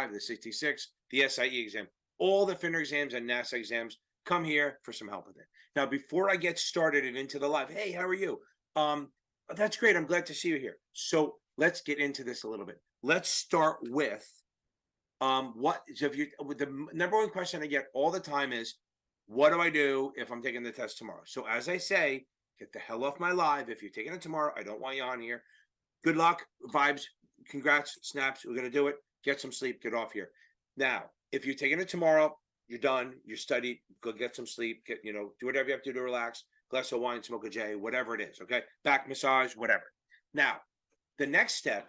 65, the 66, the SIE exam, all the FINRA exams and NASAA exams. Come here for some help with it. Now, before I get started and into the live, hey, how are you? That's great. I'm glad to see you here. So let's get into this a little bit. Let's start with the number one question I get all the time is, what do I do if I'm taking the test tomorrow? So as I say, get the hell off my live. If you're taking it tomorrow, I don't want you on here. Good luck, vibes, congrats, snaps. We're going to do it. Get some sleep, get off here. Now, if you're taking it tomorrow, you're done, you're studied, go get some sleep, do whatever you have to do to relax, glass of wine, smoke a J, whatever it is, okay? Back massage, whatever. Now, the next step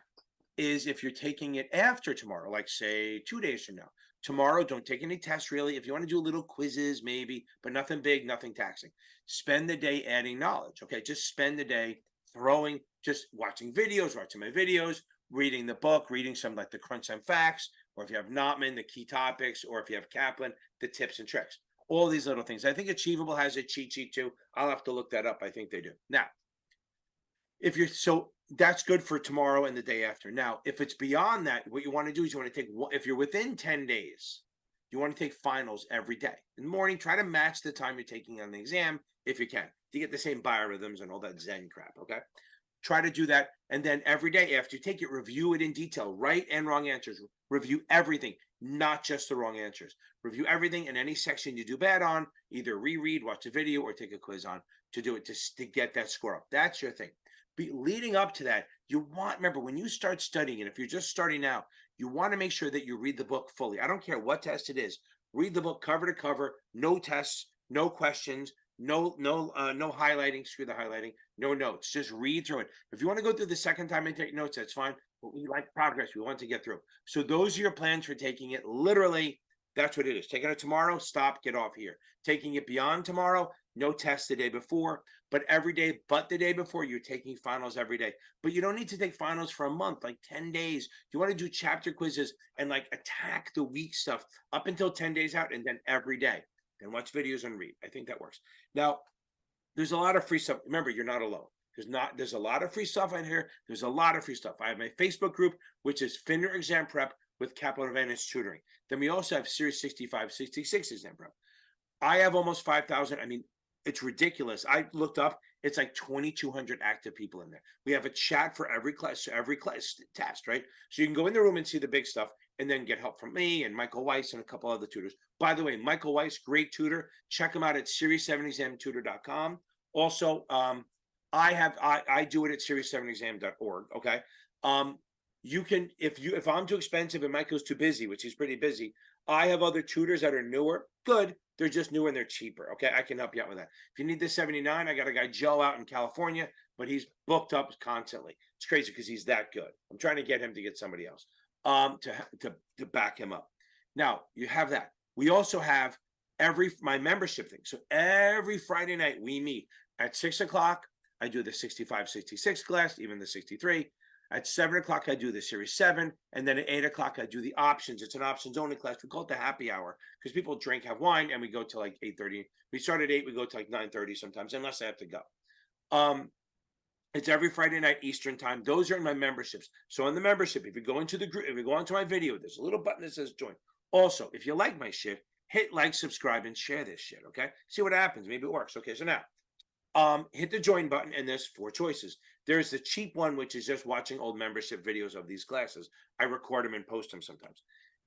is if you're taking it after tomorrow, like say 2 days from now. Tomorrow, don't take any tests really. If you want to do little quizzes, maybe, but nothing big, nothing taxing. Spend the day adding knowledge, okay? Just spend the day just watching videos, watching my videos, reading the book, reading some like the Crunch Time Facts, or if you have Notman, the key topics, or if you have Kaplan, the tips and tricks. All these little things. I think Achievable has a cheat sheet too. I'll have to look that up. I think they do. Now, that's good for tomorrow and the day after. Now, if it's beyond that, what you want to do is you want to take, if you're within 10 days, you want to take finals every day. In the morning, try to match the time you're taking on the exam if you can, to get the same biorhythms and all that Zen crap, okay? Try to do that. And then every day after you take it, review it in detail, right and wrong answers. Review everything, not just the wrong answers. Review everything, and any section you do bad on, either reread, watch a video, or take a quiz on to do it to get that score up. That's your thing. Leading up to that, remember, when you start studying, and if you're just starting out, you want to make sure that you read the book fully. I don't care what test it is. Read the book cover to cover, no tests, no questions, no highlighting, screw the highlighting, no notes. Just read through it. If you want to go through the second time and take notes, that's fine. But we like progress. We want to get through. So those are your plans for taking it. Literally, that's what it is. Taking it tomorrow, stop, get off here. Taking it beyond tomorrow, no tests the day before, but every day but the day before, you're taking finals every day. But you don't need to take finals for a month, like 10 days. You want to do chapter quizzes and like attack the weak stuff up until 10 days out, and then every day. Then watch videos and read. I think that works. Now, there's a lot of free stuff. Remember, you're not alone. There's a lot of free stuff on here. There's a lot of free stuff. I have my Facebook group, which is FINRA Exam Prep with Capital Advantage Tutoring. Then we also have Series 65, 66 Exam Prep. I have almost 5,000. I mean, it's ridiculous. I looked up, it's like 2,200 active people in there. We have a chat for every class test, right? So you can go in the room and see the big stuff, and then get help from me and Michael Weiss and a couple other tutors. By the way, Michael Weiss, great tutor. Check him out at series7examtutor.com. Also, I do it at series7exam.org. Okay. You can, if I'm too expensive and Michael's too busy, which he's pretty busy, I have other tutors that are newer. Good. They're just newer and they're cheaper. Okay. I can help you out with that. If you need the 79, I got a guy, Joe, out in California, but he's booked up constantly. It's crazy because he's that good. I'm trying to get him to get somebody else to back him up. Now you have that. We also have my membership thing. So every Friday night we meet at 6 o'clock. I do the 65, 66 class, even the 63. At 7 o'clock, I do the Series 7. And then at 8 o'clock, I do the options. It's an options only class. We call it the happy hour because people drink, have wine, and we go to like 8:30. We start at 8, we go to like 9:30 sometimes, unless I have to go. It's every Friday night Eastern time. Those are in my memberships. So in the membership, if you go into the group, if you go onto my video, there's a little button that says join. Also, if you like my shit, hit like, subscribe, and share this shit, okay? See what happens. Maybe it works. Okay, so now, hit the join button, and there's 4 choices. There's the cheap one, which is just watching old membership videos of these classes. I record them and post them sometimes.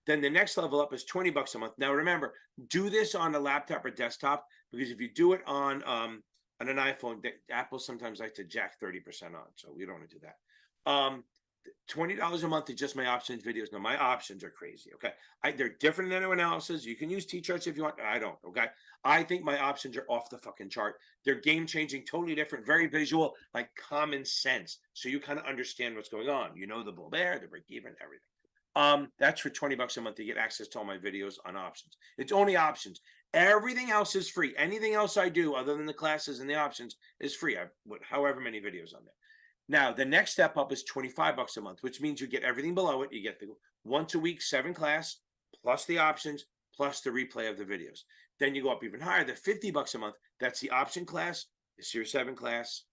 Then the next level up is $20 a month. Now remember, do this on a laptop or desktop, because if you do it on an iPhone, Apple sometimes likes to jack 30% on, so we don't want to do that. $20 a month is just my options videos. Now my options are crazy. Okay, they're different than anyone else's. You can use T-charts if you want. I don't. Okay, I think my options are off the fucking chart. They're game changing, totally different, very visual, like common sense. So you kind of understand what's going on. You know the bull bear, the break even, everything. That's for $20 a month to get access to all my videos on options. It's only options. Everything else is free. Anything else I do other than the classes and the options is free. I put however many videos on there. Now, the next step up is $25 a month, which means you get everything below it. You get the once a week 7 class, plus the options, plus the replay of the videos. Then you go up even higher, the $50 a month. That's the option class, the Series 7 class,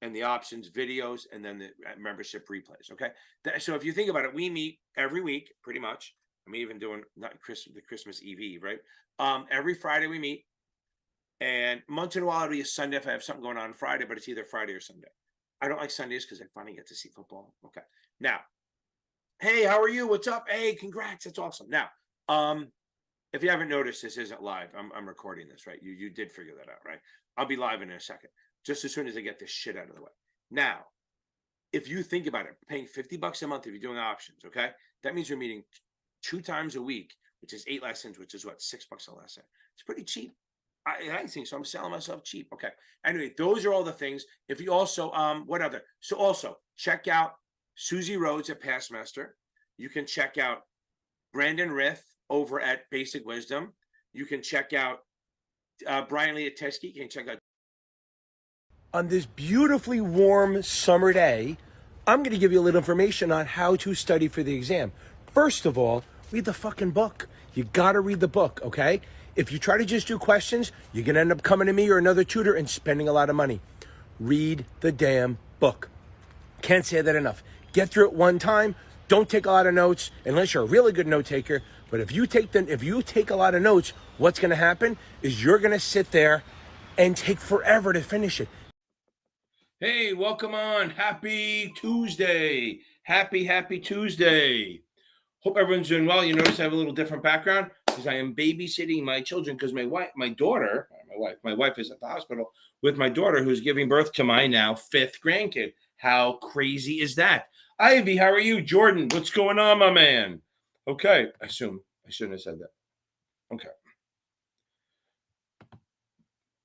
and the options, videos, and then the membership replays. Okay. So if you think about it, we meet every week pretty much. I'm even doing not the Christmas Eve, right? Every Friday we meet, and once in a while it'll be a Sunday if I have something going on Friday, but it's either Friday or Sunday. I don't like Sundays because I finally get to see football. Okay. Now, hey, how are you? What's up? Hey, congrats. That's awesome. Now, if you haven't noticed, this isn't live. I'm recording this, right? You did figure that out, right? I'll be live in a second, just as soon as I get this shit out of the way. Now, if you think about it, paying $50 a month if you're doing options, okay? That means you're meeting 2 times a week, which is 8 lessons, which is what, $6 a lesson. It's pretty cheap. I think so. I'm selling myself cheap. Okay. Anyway, those are all the things. If you also, what other? So also check out Susie Rhodes at Passmaster. You can check out Brandon Rith over at Basic Wisdom. You can check out Brian Lee at Teskey. You can check out. On this beautifully warm summer day, I'm going to give you a little information on how to study for the exam. First of all, read the fucking book. You got to read the book, okay? If you try to just do questions, you're going to end up coming to me or another tutor and spending a lot of money. Read the damn book. Can't say that enough. Get through it one time. Don't take a lot of notes unless you're a really good note taker. But if you take a lot of notes, what's going to happen is you're going to sit there and take forever to finish it. Hey, welcome on. Happy Tuesday. Happy Tuesday. Hope everyone's doing well. You notice I have a little different background because I am babysitting my children because my wife is at the hospital with my daughter who's giving birth to my now 5th grandkid. How crazy is that? Ivy, how are you? Jordan, what's going on, my man? Okay, I assume I shouldn't have said that. Okay.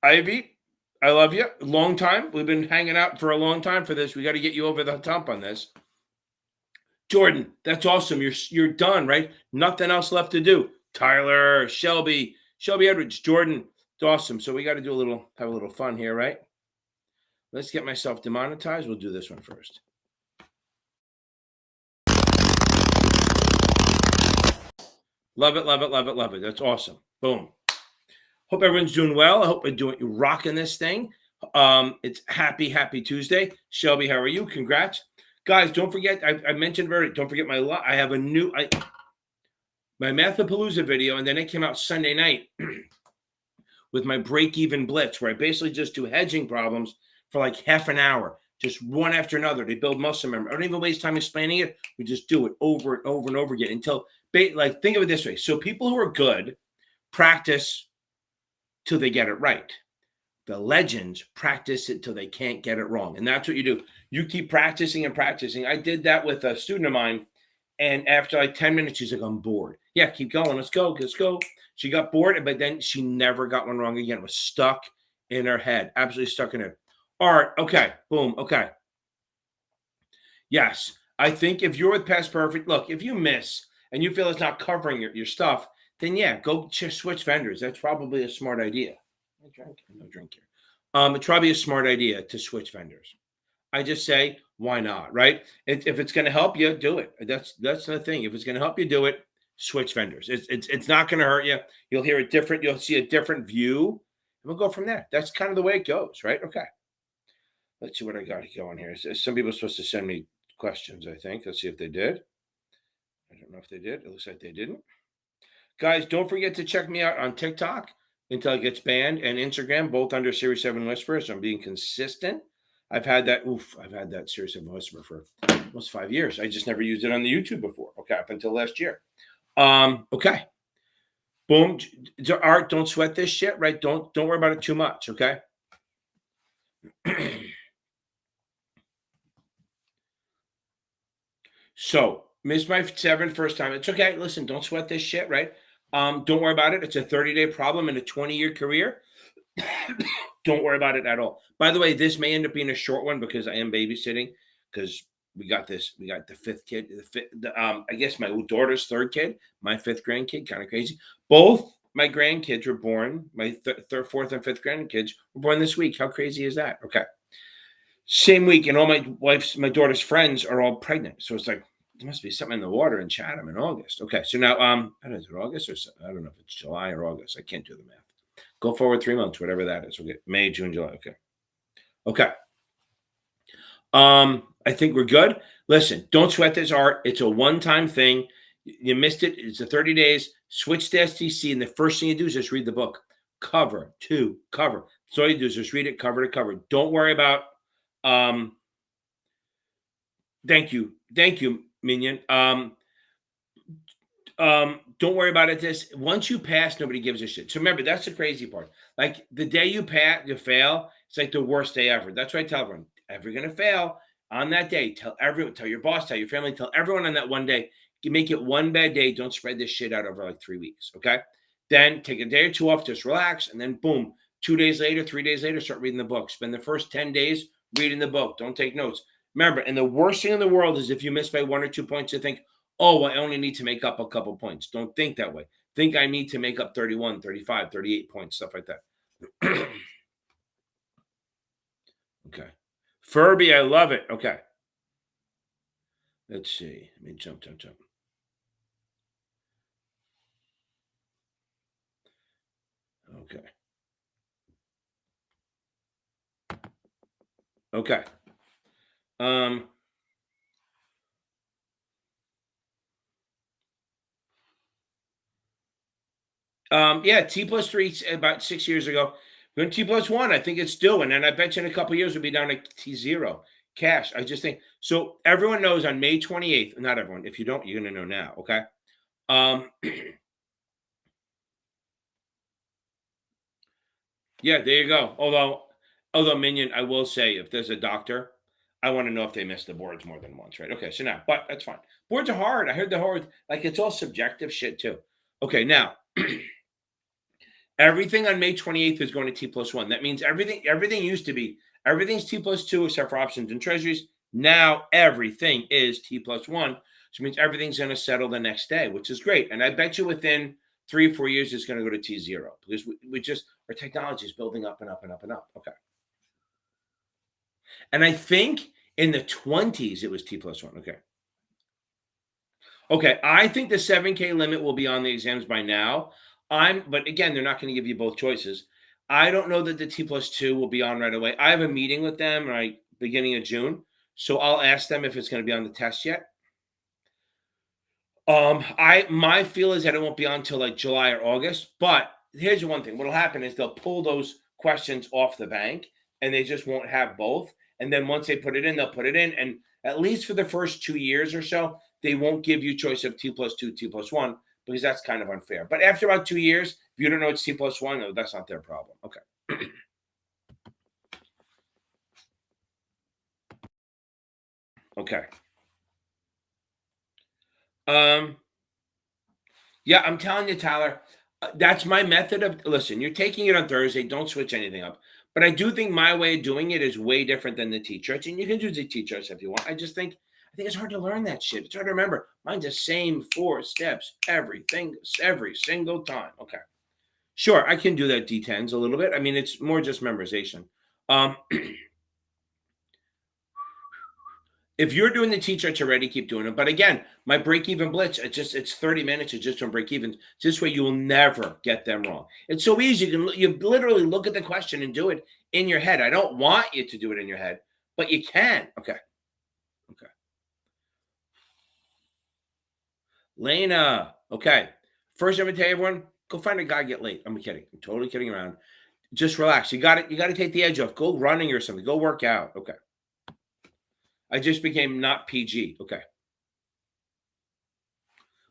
Ivy, I love you. Long time. We've been hanging out for a long time for this. We got to get you over the hump on this. Jordan, that's awesome. You're done, right? Nothing else left to do. Tyler, Shelby Edwards, Jordan, it's awesome. So we got to have a little fun here, right? Let's get myself demonetized. We'll do this one first. Love it. That's awesome. Boom. Hope everyone's doing well. I hope you're rocking this thing. It's happy Tuesday. Shelby, how are you? Congrats. Guys, don't forget, I mentioned already, don't forget I have my Mathapalooza video, and then it came out Sunday night with my break-even blitz, where I basically just do hedging problems for like half an hour, just one after another. They build muscle memory. I don't even waste time explaining it. We just do it over and over and over again until, like, think of it this way. So people who are good practice till they get it right. The legends practice it till they can't get it wrong. And that's what you do. You keep practicing and practicing. I did that with a student of mine. And after like 10 minutes, she's like, I'm bored. Yeah, keep going. Let's go. She got bored, but then she never got one wrong again. It was stuck in her head. Absolutely stuck in her. All right. Okay. Boom. Okay. Yes. I think if you're with Past Perfect, look, if you miss and you feel it's not covering your stuff, then yeah, go switch vendors. That's probably a smart idea. No drink here. It's probably a smart idea to switch vendors. I just say, why not, right? If it's going to help you, do it. That's the thing. If it's going to help you do it, switch vendors. It's not going to hurt you. You'll hear it different. You'll see a different view. And we'll go from there. That's kind of the way it goes, right? Okay. Let's see what I got going here. Some people are supposed to send me questions, I think. Let's see if they did. I don't know if they did. It looks like they didn't. Guys, don't forget to check me out on TikTok until it gets banned, and Instagram, both under Series 7 Whisperer. So I'm being consistent. I've had that Series 7 Whisperer for almost 5 years. I just never used it on the YouTube before. Okay, up until last year. Okay. Boom. Art, don't sweat this shit, right? Don't worry about it too much, okay? So, missed my 7th first time. It's okay. Listen, don't sweat this shit, right? Don't worry about it. It's a 30-day problem in a 20-year career. Don't worry about it at all. By the way, this may end up being a short one because I am babysitting, because we got the 5th kid. I guess my daughter's 3rd kid, my 5th grandkid, kind of crazy. Both my grandkids were born, my 4th and 5th grandkids were born this week. How crazy is that? Okay. Same week, and all my daughter's friends are all pregnant. So it's like, there must be something in the water in Chatham in August. Okay, so now, is it August or I don't know if it's July or August. I can't do the math. Go forward 3 months, whatever that is. Okay, May, June, July. Okay. I think we're good. Listen, don't sweat this art. It's a one-time thing. You missed it. It's a 30 days. Switch to STC, and the first thing you do is just read the book, cover to cover. So all you do is just read it cover to cover. Don't worry about. Um, thank you, Minion. Don't worry about it. This once you pass, nobody gives a shit. So remember, that's the crazy part. Like the day you pass, you fail. It's like the worst day ever. That's why I tell everyone, if you're gonna fail on that day, tell everyone, tell your boss, tell your family, tell everyone on that one day. You make it one bad day. Don't spread this shit out over like 3 weeks. Okay. Then take a day or two off, just relax, and then boom, 2 days later, 3 days later, start reading the book. Spend the first 10 days reading the book. Don't take notes. Remember, and the worst thing in the world is if you miss by 1 or 2 points, you think, oh, I only need to make up a couple points. Don't think that way. Think I need to make up 31, 35, 38 points, stuff like that. Okay. Furby, I love it. Okay. Let's see. Let me jump. Okay. Okay. Um, yeah, T+3 about 6 years ago. When T+1, I think it's due. And then I bet you in a couple years we'll be down to T0 cash. I just think so. Everyone knows on May 28th, not everyone. If you don't, you're gonna know now. Okay. Um, yeah, there you go. Although Minion, I will say if there's a doctor, I want to know if they missed the boards more than once, right? Okay, so now, but that's fine. Boards are hard. I heard the hard, like it's all subjective shit too. Okay, now everything on May 28th is going to T+1. That means everything used to be everything's T+2 except for options and treasuries. Now everything is T+1. So it means everything's going to settle the next day, which is great. And I bet you within 3 or 4 years it's going to go to T0 because we just our technology is building up and up and up and up. Okay. And I think in the 20s it was T+1. Okay. Okay, I think the 7K limit will be on the exams by now. But again, they're not going to give you both choices. I don't know that the T+2 will be on right away. I have a meeting with them right beginning of June, so I'll ask them if it's going to be on the test yet. I my feel is that it won't be on until like July or August. But here's the one thing: what'll happen is they'll pull those questions off the bank, and they just won't have both. And then once they put it in, they'll put it in, and at least for the first 2 years or so, they won't give you choice of T+2, T+1 because that's kind of unfair. But after about 2 years, if you don't know it's T+1, no, that's not their problem. Okay. Okay. Um, yeah, I'm telling you, Tyler, that's my method of listen, you're taking it on Thursday, don't switch anything up. But I do think my way of doing it is way different than the T-charts, and you can do the T-charts if you want. I think it's hard to learn that shit. It's hard to remember. Mine's the same 4 steps, everything, every single time. Okay. Sure, I can do that D10s a little bit. I mean, it's more just memorization. Um, if you're doing the T-charts already, keep doing it. But again, my break-even blitz, it's 30 minutes. It's just on break-even. This way, you will never get them wrong. It's so easy. You literally look at the question and do it in your head. I don't want you to do it in your head, but you can. Okay. Okay. Lena. Okay. First, I'm gonna tell everyone, go find a guy, get late. I'm kidding. I'm totally kidding around. Just relax. You got it. You got to take the edge off. Go running or something. Go work out. Okay. I just became not PG. Okay.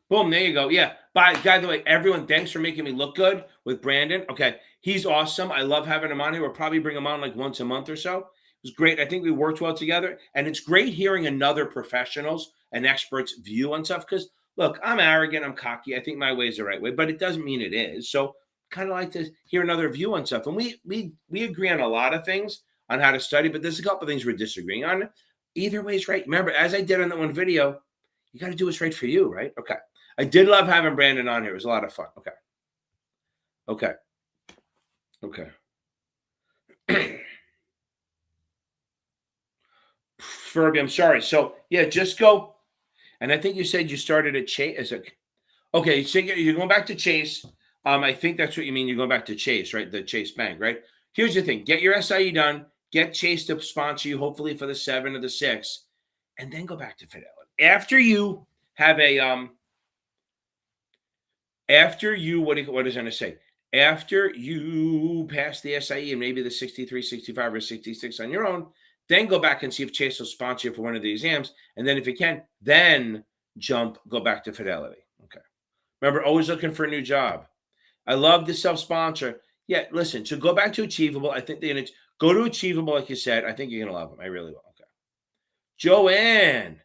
Boom, there you go. Yeah. By the way, everyone, thanks for making me look good with Brandon. Okay. He's awesome. I love having him on here. We'll probably bring him on like once a month or so. It was great. I think we worked well together. And it's great hearing another professional's and expert's view on stuff. Because look, I'm arrogant, I'm cocky. I think my way is the right way, but it doesn't mean it is. So kind of like to hear another view on stuff. And we agree on a lot of things on how to study, but there's a couple of things we're disagreeing on. Either way is right. Remember, as I did on that one video, you got to do what's right for you, right? Okay. I did love having Brandon on here. It was a lot of fun. Okay. Okay. Okay. Furby, I'm sorry. So yeah, just go. And I think you said you started at Chase. Okay, so you're going back to Chase. I think that's what you mean. You're going back to Chase, right? The Chase Bank, right? Here's the thing: get your SIE done, Get Chase to sponsor you, hopefully for the 7 or the 6, and then go back to Fidelity. After you have a after you what is going to say? After you pass the SIE and maybe the 63, 65, or 66 on your own, then go back and see if Chase will sponsor you for one of the exams. And then if you can, then go back to Fidelity. Okay. Remember, always looking for a new job. I love the self-sponsor. Yeah, listen, so go back to Achievable. I think they're going to go to Achievable, like you said. I think you're going to love them. I really will. Okay. Joanne,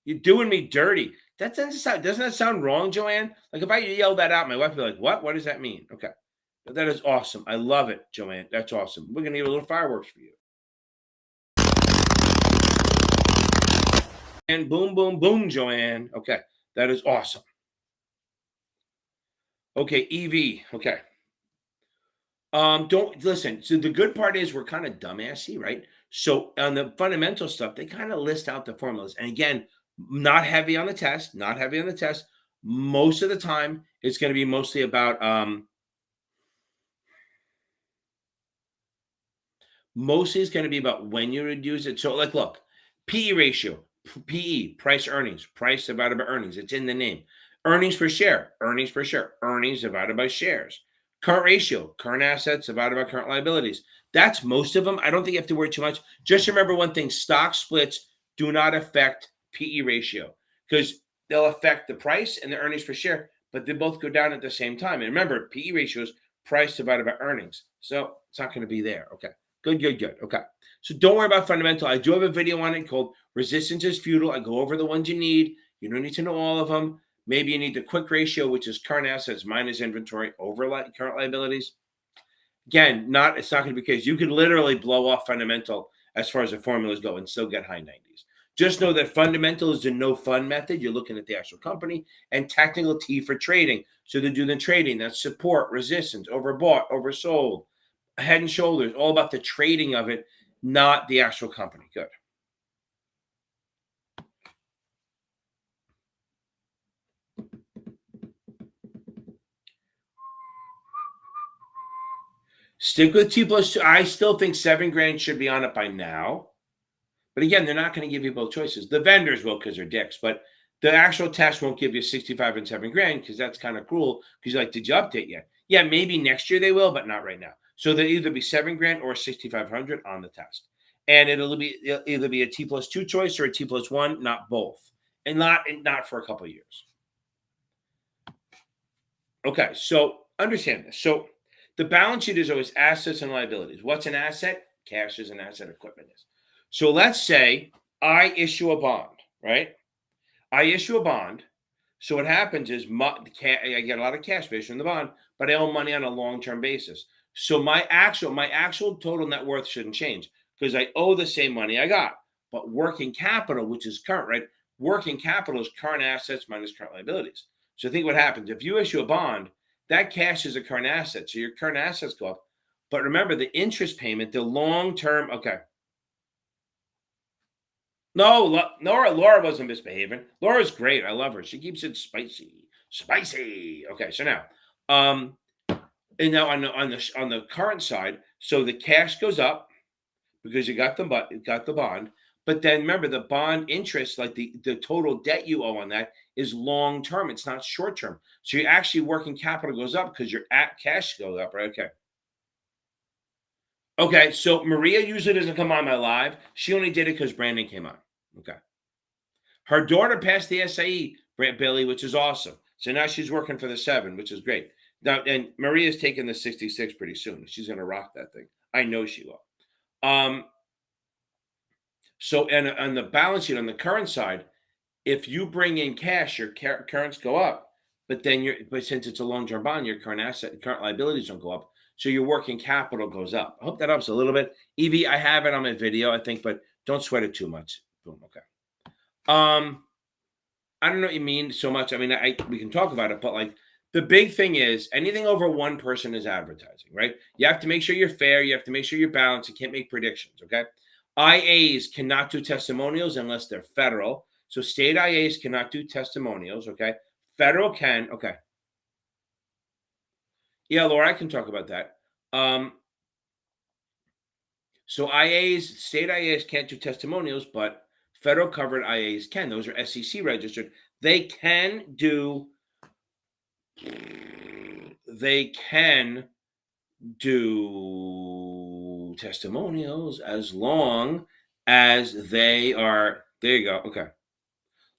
you're doing me dirty. Doesn't that sound wrong, Joanne? Like if I yell that out, my wife would be like, what? What does that mean? Okay. But that is awesome. I love it, Joanne. That's awesome. We're going to give a little fireworks for you. And boom, boom, boom, Joanne. Okay. That is awesome. Okay, EV. Okay. Don't listen. So the good part is we're kind of dumbassy, right? So on the fundamental stuff, they kind of list out the formulas. And again, not heavy on the test, not heavy on the test. Most of the time, it's going to be mostly about mostly it's going to be about when you would use it. So, like, look, PE ratio, PE, price earnings, price divided by earnings. It's in the name. Earnings per share, earnings per share, earnings divided by shares. Current ratio, current assets divided by current liabilities. That's most of them. I don't think you have to worry too much. Just remember one thing: stock splits do not affect PE ratio because they'll affect the price and the earnings per share, but they both go down at the same time. And remember, PE ratio is price divided by earnings. So it's not going to be there. Okay. Good, good, good. Okay. So don't worry about fundamental. I do have a video on it called Resistance is Futile. I go over the ones you need. You don't need to know all of them. Maybe you need the quick ratio, which is current assets minus inventory over current liabilities. Again, it's not going to be the case. You could literally blow off fundamental as far as the formulas go and still get high 90s. Just know that fundamental is the no fun method. You're looking at the actual company, and technical T for trading. So they do the trading. That's support, resistance, overbought, oversold, head and shoulders, all about the trading of it, not the actual company. Good. Stick with T+2. I still think $7,000 should be on it by now. But again, they're not going to give you both choices. The vendors will because they're dicks, but the actual test won't give you 65 and $7,000 because that's kind of cruel. Because you're like, did you update yet? Yeah, maybe next year they will, but not right now. So they'll either be $7,000 or 6,500 on the test, and it'll either be a T+2 choice or a T+1, not both, and not for a couple of years. Okay, so understand this. So the balance sheet is always assets and liabilities. What's an asset? Cash is an asset, equipment is. So let's say I issue a bond, right? I issue a bond. So what happens is I get a lot of cash based on the bond, but I owe money on a long-term basis. So my actual total net worth shouldn't change because I owe the same money I got. But working capital, which is current, right? Working capital is current assets minus current liabilities. So think what happens if you issue a bond, that cash is a current asset. So your current assets go up. But remember the interest payment, the long-term, okay. No, Laura wasn't misbehaving. Laura's great. I love her. She keeps it spicy, spicy. Okay, so now, and now on the current side, so the cash goes up because you got the bond, but then remember the bond interest, like the total debt you owe on that is long term. It's not short term. So you actually working capital goes up because your cash goes up, right? Okay. Okay, so Maria usually doesn't come on my live. She only did it because Brandon came on. Okay. Her daughter passed the SIE, Billy, which is awesome. So now she's working for the 7, which is great. Now, and Maria's taking the 66 pretty soon. She's going to rock that thing. I know she will. So, and on the balance sheet, on the current side, if you bring in cash, your currents go up. But since it's a long-term bond, your current liabilities don't go up. So your working capital goes up. I hope that helps a little bit. Evie, I have it on my video, I think, but don't sweat it too much. Boom. Okay. I don't know what you mean so much. I mean, we can talk about it, but like the big thing is anything over one person is advertising, right? You have to make sure you're fair. You have to make sure you're balanced. You can't make predictions, okay? IAs cannot do testimonials unless they're federal. So state IAs cannot do testimonials, okay? Federal can, okay. Yeah, Laura, I can talk about that. So IAs, state IAs can't do testimonials, but federal covered IAs can. Those are SEC registered. They can do testimonials as long as they are. There you go. Okay.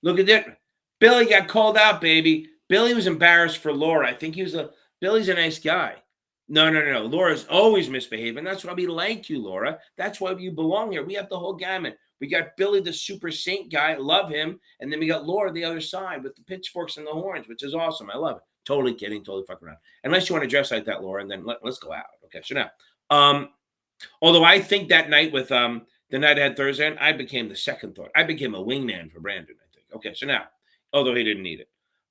Look at that. Billy got called out, baby. Billy was embarrassed for Laura. I think Billy's a nice guy. No. Laura's always misbehaving. That's why we like you, Laura. That's why you belong here. We have the whole gamut. We got Billy, the super saint guy. Love him. And then we got Laura, the other side, with the pitchforks and the horns, which is awesome. I love it. Totally kidding. Totally fucking around. Unless you want to dress like that, Laura, and then let's go out. Okay, so now, although I think that night with the night I had Thursday, I became the second thought. I became a wingman for Brandon, I think. Okay, so now, although he didn't need it.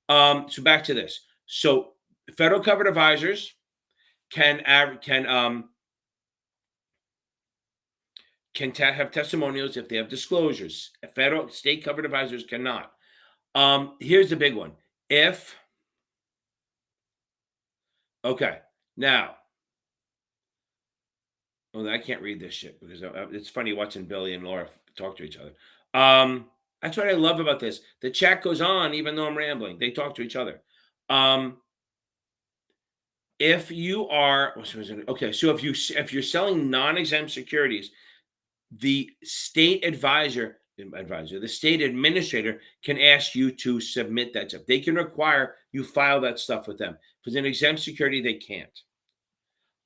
So back to this. So federal covered advisors can have testimonials if they have disclosures. Federal state covered advisors cannot. Here's the big one. Now, I can't read this shit because it's funny watching Billy and Laura talk to each other. That's what I love about this. The chat goes on even though I'm rambling. They talk to each other. If you are so if you're selling non-exempt securities, the state the state administrator can ask you to submit that stuff. They can require you file that stuff with them. If it's an exempt security, they can't.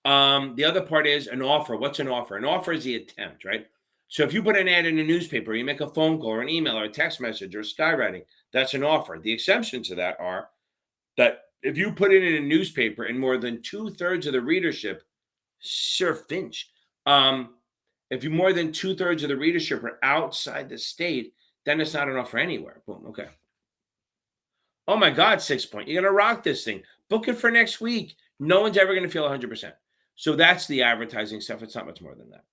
The other part is an offer. What's an offer? An offer is the attempt, right? So if you put an ad in a newspaper, you make a phone call or an email or a text message or skywriting, that's an offer. The exceptions to that are that if you put it in a newspaper and more than 2/3 of the readership, Sir Finch, if you more than 2/3 of the readership are outside the state, then it's not an offer anywhere. Boom. Okay. Oh my God, 6 Point. You're going to rock this thing. Book it for next week. No one's ever going to feel 100%. So that's the advertising stuff. It's not much more than that.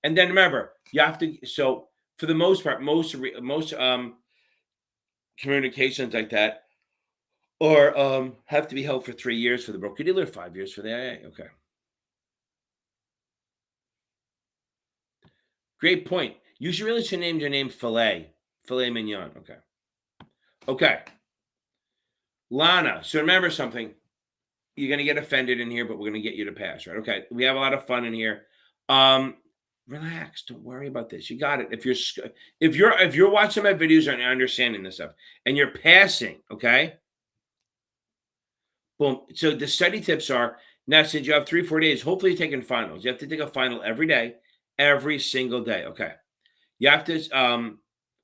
And then remember, you have to, so for the most part, most communications like that or have to be held for 3 years for the broker dealer, 5 years for the IA. Okay. Great point. You should really change your name filet mignon. Okay. Lana. So remember something. You're going to get offended in here, but we're going to get you to pass, right? Okay. We have a lot of fun in here. Relax. Don't worry about this. You got it. If you're watching my videos and understanding this stuff and you're passing, okay? Boom. So the study tips are now since you have 3-4 days, hopefully you're taking finals. You have to take a final every day, every single day. Okay. You have to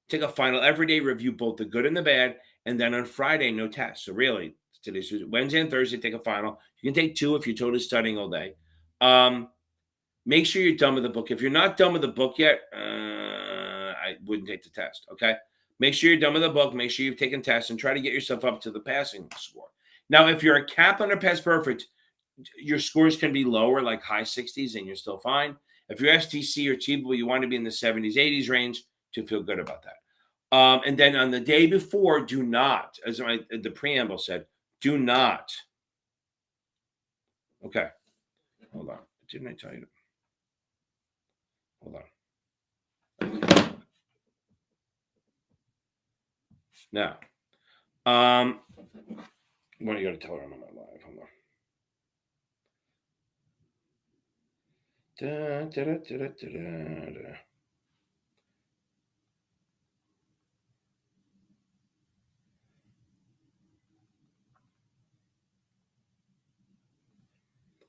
take a final every day, review both the good and the bad, and then on Friday, no test. So really, today's Wednesday and Thursday, take a final. You can take 2 if you're totally studying all day. Make sure you're done with the book. If you're not done with the book yet, I wouldn't take the test. Okay. Make sure you're done with the book. Make sure you've taken tests and try to get yourself up to the passing score. Now, if you're a Kaplan or Pass Perfect, your scores can be lower, like high 60s, and you're still fine. If you're STC or Achievable, you want to be in the 70s, 80s range to feel good about that. And then on the day before, do not, as the preamble said, do not. Okay. Hold on. Didn't I tell you? Hold on. Now, what are you going to tell her I'm on my live? Hold on.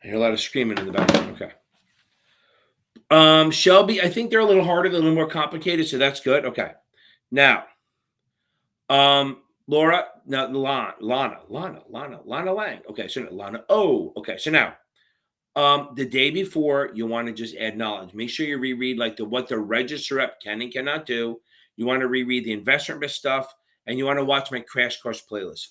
I hear a lot of screaming in the background. Okay. Shelby, I think they're a little harder, a little more complicated, so that's good. Okay. Now, Laura, now Lana Lang. Okay, so Lana. Oh, okay. So now, the day before, you want to just add knowledge. Make sure you reread like what the register rep can and cannot do. You want to reread the investment risk stuff, and you want to watch my crash course playlist.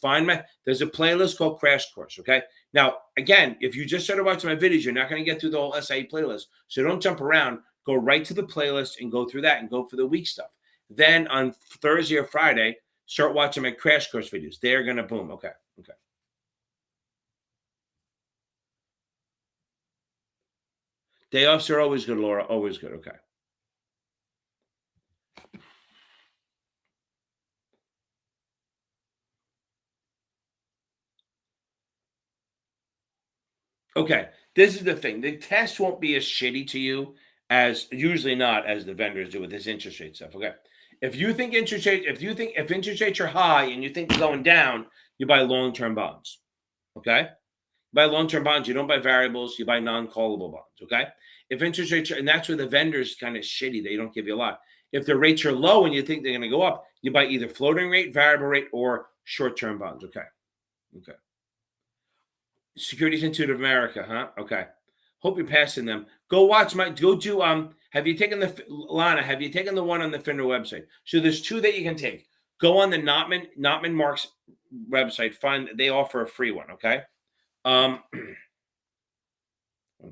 There's a playlist called Crash Course. Okay. Now, again, if you just started watching my videos, you're not going to get through the whole SIE playlist. So don't jump around. Go right to the playlist and go through that and go for the week stuff. Then on Thursday or Friday, start watching my crash course videos. They're going to boom. Okay. Day offs are always good, Laura. Always good. Okay. Okay. This is the thing. The test won't be as shitty to you as usually not as the vendors do with this interest rate stuff. Okay. If interest rates are high and you think they're going down, you buy long-term bonds. Okay. Buy long-term bonds. You don't buy variables. You buy non-callable bonds. Okay. If interest rates are, and that's where the vendors kind of shitty. They don't give you a lot. If the rates are low and you think they're going to go up, you buy either floating rate, variable rate, or short-term bonds. Okay. Okay. Securities Institute of America, huh? Okay. Hope you're passing them. Go to have you taken the Lana, have you taken the one on the FINRA website? So there's two that you can take. Go on the Notman Marks website, find they offer a free one, okay? One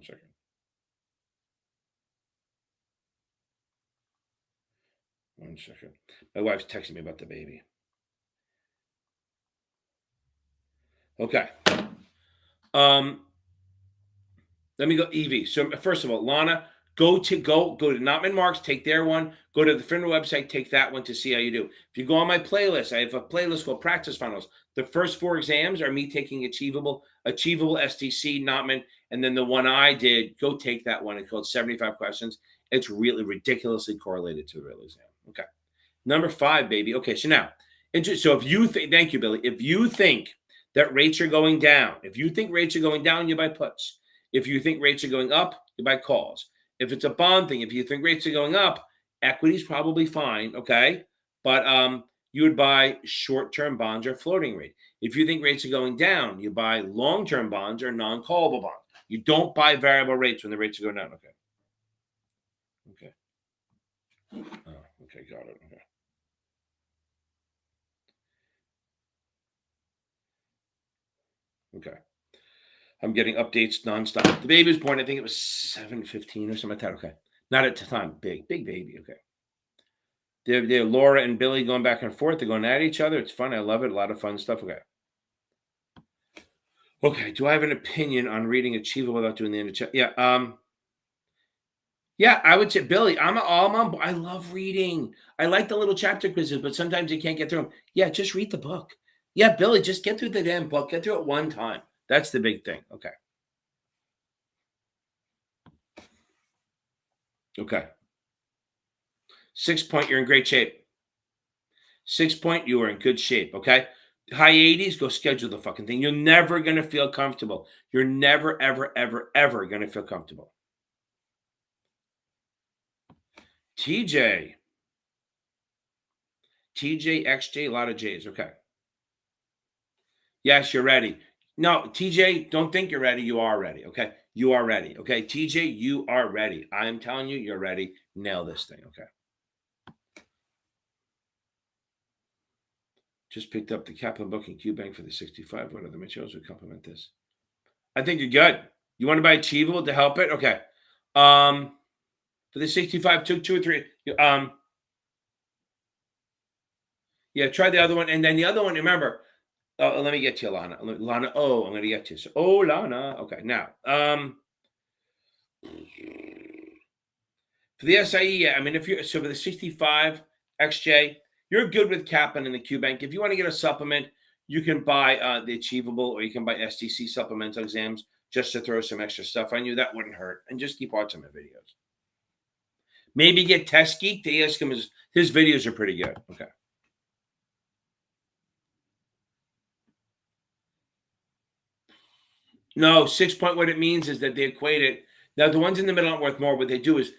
second. One second. My wife's texting me about the baby. Okay. Let me go Evie. So first of all, Lana, go to Notman Marks, take their one. Go to the FINRA website, take that one to see how you do. If you go on my playlist, I have a playlist called Practice Finals. The first 4 exams are me taking achievable STC, Notman, and then the one I did, go take that one. It's called 75 questions. It's really ridiculously correlated to the real exam. Okay. Number 5, baby. Okay, so now, so if you think, thank you, Billy. If you think that rates are going down, you buy puts. If you think rates are going up, you buy calls. If it's a bond thing, if you think rates are going up, equity's probably fine, okay? But you would buy short-term bonds or floating rate. If you think rates are going down, you buy long-term bonds or non-callable bonds. You don't buy variable rates when the rates are going down. Okay. Okay. Oh, okay, got it. Okay. Okay. I'm getting updates nonstop. The baby was born, I think it was 7:15 or something like that. Okay. Not at the time. Big baby. Okay. They're Laura and Billy going back and forth. They're going at each other. It's fun. I love it. A lot of fun stuff. Okay. Okay. Do I have an opinion on reading Achievable without doing the end of chat? Yeah. Yeah, I would say Billy. I love reading. I like the little chapter quizzes, but sometimes you can't get through them. Yeah, just read the book. Yeah, Billy, just get through the damn book. Get through it one time. That's the big thing. Okay. Okay. 6 point, you're in great shape. 6 point, you are in good shape. Okay. High 80s, go schedule the fucking thing. You're never going to feel comfortable. You're never, ever, ever, ever going to feel comfortable. TJ, XJ, a lot of J's. Okay. Yes, you're ready. No, TJ, don't think you're ready. You are ready. Okay. You are ready. Okay. TJ, you are ready. I am telling you, you're ready. Nail this thing. Okay. Just picked up the Kaplan Booking Q Bank for the 65. What other materials would complement this? I think you're good. You want to buy Achievable to help it? Okay. For the 65, two or three. Yeah, try the other one. And then the other one, remember, let me get to you, Lana. Lana, I'm going to get to you. So, Lana. Okay, now, for the SIE, yeah, I mean, for the 65 XJ, you're good with Kaplan and the Q Bank. If you want to get a supplement, you can buy the Achievable or you can buy STC supplemental exams just to throw some extra stuff on you. That wouldn't hurt. And just keep watching my videos. Maybe get Test Geek to ask him. His videos are pretty good. Okay. No, 6 point, what it means is that they equate it. Now, the ones in the middle aren't worth more. What they do is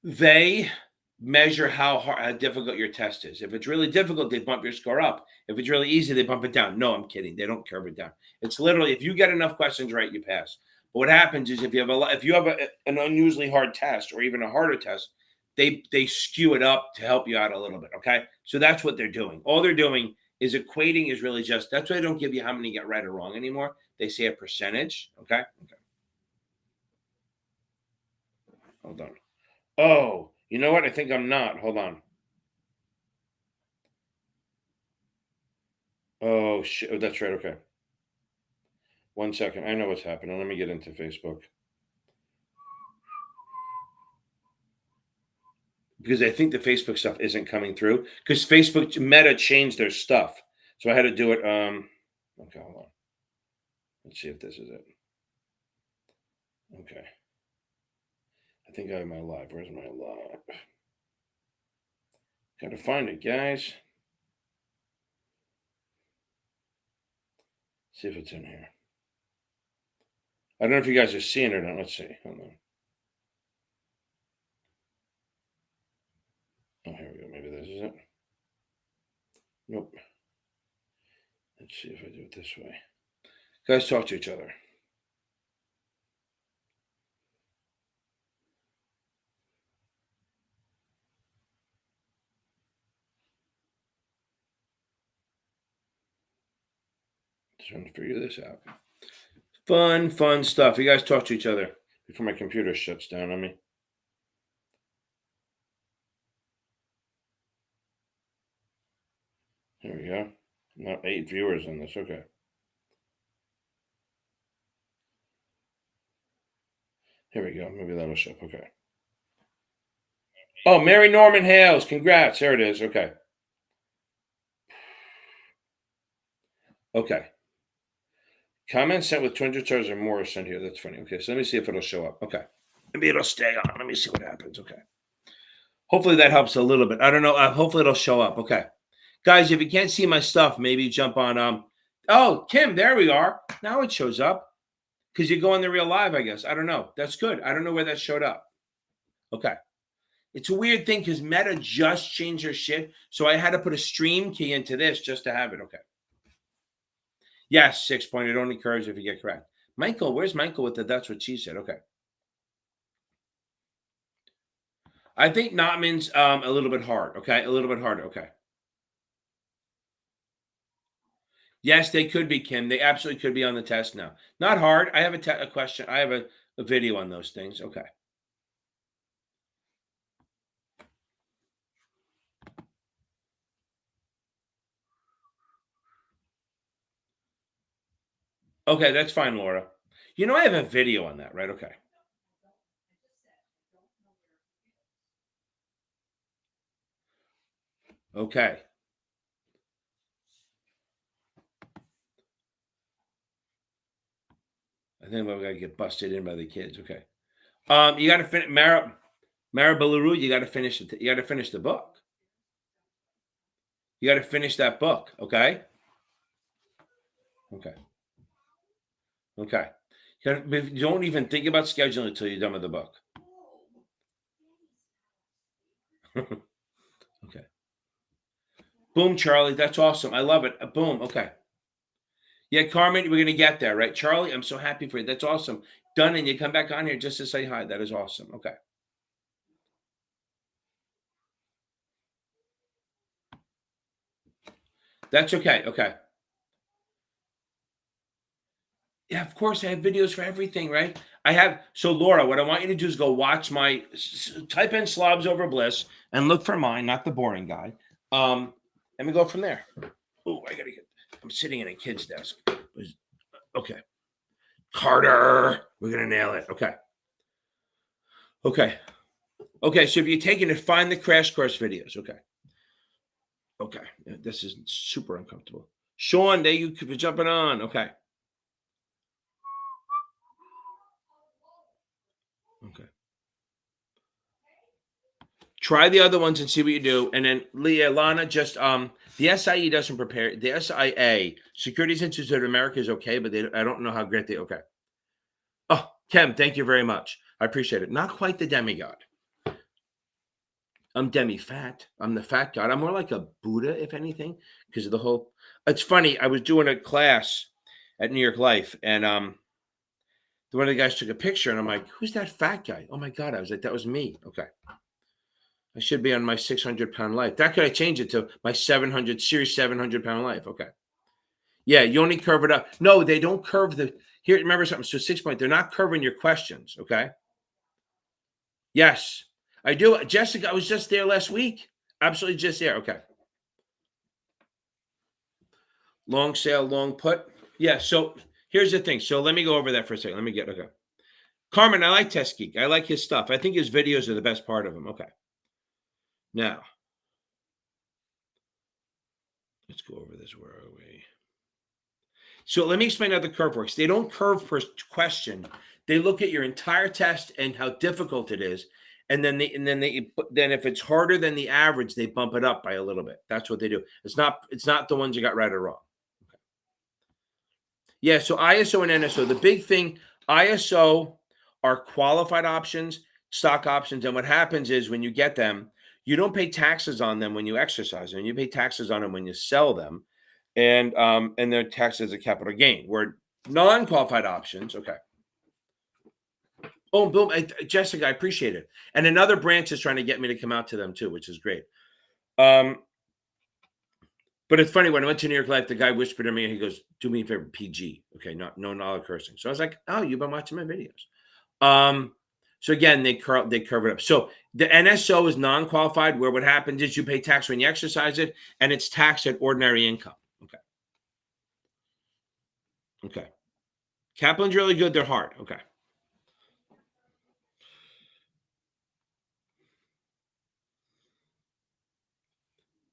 they measure how difficult your test is. If it's really difficult, they bump your score up. If it's really easy, they bump it down. No, I'm kidding. They don't curve it down. It's literally, if you get enough questions right, you pass. But what happens is if you have an unusually hard test or even a harder test, they skew it up to help you out a little bit. Okay, so that's what they're doing. All they're doing is equating is really just, that's why they don't give you how many get right or wrong anymore. They say a percentage. Okay. Hold on. Oh, you know what? I think I'm not. Hold on. Oh, shit. Oh, that's right. Okay. 1 second. I know what's happening. Let me get into Facebook. because I think the Facebook stuff isn't coming through because Facebook Meta changed their stuff. So I had to do it. Okay, hold on. Let's see if this is it. Okay. I think I have my live. Where's my live? Gotta find it, guys. See if it's in here. I don't know if you guys are seeing it or not. Let's see. Hold on. Oh, here we go. Maybe this is it. Nope. Let's see if I do it this way. Guys, talk to each other. Trying to figure this out. Fun stuff. You guys talk to each other before my computer shuts down on me. Here we go. Now 8 viewers on this. Okay. Here we go. Maybe that'll show up. Okay. Oh, Mary Norman Hales. Congrats. There it is. Okay. Okay. Comments sent with 200 stars or more are sent here. That's funny. Okay. So let me see if it'll show up. Okay. Maybe it'll stay on. Let me see what happens. Okay. Hopefully that helps a little bit. I don't know. Hopefully it'll show up. Okay. Guys, if you can't see my stuff, maybe jump on oh, Kim, there we are. Now it shows up. Because you go on the real live, I guess. I don't know. That's good. I don't know where that showed up. Okay. It's a weird thing because Meta just changed their shit. So I had to put a stream key into this just to have it. Okay. Yes, 6 point. It only occurs if you get correct. Michael, where's Michael with the that's what she said? Okay. I think Notman's a little bit hard. Okay. A little bit harder. Okay. Yes, they could be, Kim. They absolutely could be on the test now. Not hard. I have a question. I have a video on those things. Okay. Okay, that's fine, Laura. You know, I have a video on that, right? Okay. Okay. I think we're gonna get busted in by the kids. Okay. You got to finish Mara Baluru. You got to finish it. You got to finish the book. You got to finish that book. Okay. Okay. Okay. You don't even think about scheduling until you're done with the book. Okay. Boom, Charlie. That's awesome. I love it. Boom. Okay. Yeah, Carmen, we're gonna get there, right? Charlie, I'm so happy for you. That's awesome. Done, and you come back on here just to say hi. That is awesome. Okay. That's okay. Okay. Yeah, of course, I have videos for everything, right? I have so Laura, what I want you to do is go watch my type in slobs over bliss and look for mine, not the boring guy. And we go from there. Oh, I gotta get I'm sitting in a kid's desk. Okay. Carter, we're gonna nail it. Okay. Okay. Okay. So if you're taking it, find the crash course videos. Okay. Okay. This is super uncomfortable. Sean, there you could be jumping on. Okay. Okay. Try the other ones and see what you do. And then Leah, Lana, just the SIE doesn't prepare. The SIA, Securities Institute of America is okay, but I don't know how great they okay. Oh, Kim, thank you very much. I appreciate it. Not quite the demigod. I'm demi-fat. I'm the fat god. I'm more like a Buddha, if anything, because of the whole. It's funny. I was doing a class at New York Life, and one of the guys took a picture, and I'm like, "Who's that fat guy?" Oh my god! I was like, "That was me." Okay, I should be on my 600-pound life. That could I change it to my 700 series 700-pound life? Okay, yeah, you only curve it up. No, they don't curve the. Here, remember something. So 6 point. They're not curving your questions. Okay. Yes, I do. Jessica, I was just there last week. Absolutely just there. Okay. Long sale, long put. Yeah. So here's the thing. So let me go over that for a second. Let me get okay. Carmen, I like Test Geek. I like his stuff. I think his videos are the best part of him. Okay. Now, let's go over this. Where are we? So let me explain how the curve works. They don't curve per question. They look at your entire test and how difficult it is, and then if it's harder than the average, they bump it up by a little bit. That's what they do. It's not the ones you got right or wrong. Okay. Yeah. So ISO and NSO. The big thing, ISO are qualified options, stock options, and what happens is when you get them, you don't pay taxes on them when you exercise them. You pay taxes on them when you sell them, and they're taxed as a capital gain. Where non-qualified options, okay. Oh, boom, Jessica, I appreciate it. And another branch is trying to get me to come out to them too, which is great. But it's funny, when I went to New York Life, the guy whispered to me, and he goes, "Do me a favor, PG, okay, no cursing." So I was like, "Oh, you've been watching my videos." So again, they curve it up. So the NSO is non-qualified, where what happens is you pay tax when you exercise it, and it's taxed at ordinary income. Okay. Okay. Kaplan's really good. They're hard. Okay.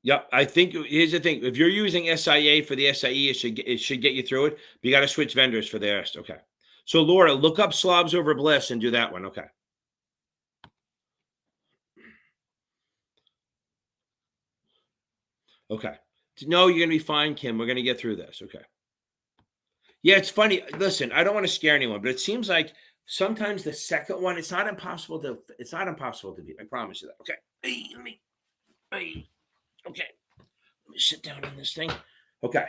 Yep. I think here's the thing. If you're using SIA for the SIE, it should get you through it. But you got to switch vendors for the rest. Okay. So Laura, look up slobs over bliss and do that one. Okay. Okay. No, you're gonna be fine, Kim. We're gonna get through this. Okay. Yeah, it's funny. Listen, I don't want to scare anyone, but it seems like sometimes the second one, it's not impossible to beat. I promise you that. Okay. Hey, okay. Let me sit down on this thing. Okay.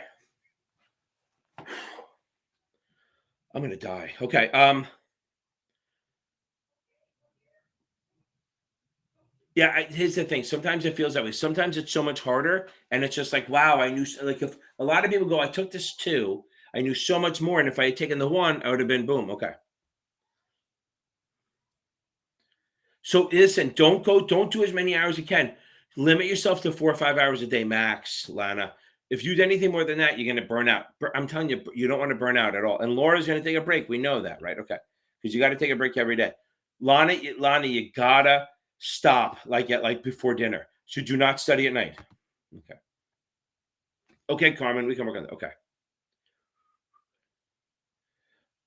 I'm gonna die. Okay. Yeah, here's the thing. Sometimes it feels that way. Sometimes it's so much harder, and it's just like, wow, I knew. Like, if a lot of people go, I took this 2, I knew so much more, and if I had taken the 1, I would have been boom. Okay. So listen, don't do as many hours as you can. Limit yourself to 4 or 5 hours a day max, Lana. If you do anything more than that, you're going to burn out. I'm telling you, you don't want to burn out at all. And Laura's going to take a break. We know that, right? Okay, because you got to take a break every day. Lana, you gotta stop like before dinner. So do not study at night. Okay. Okay, Carmen, we can work on that. Okay.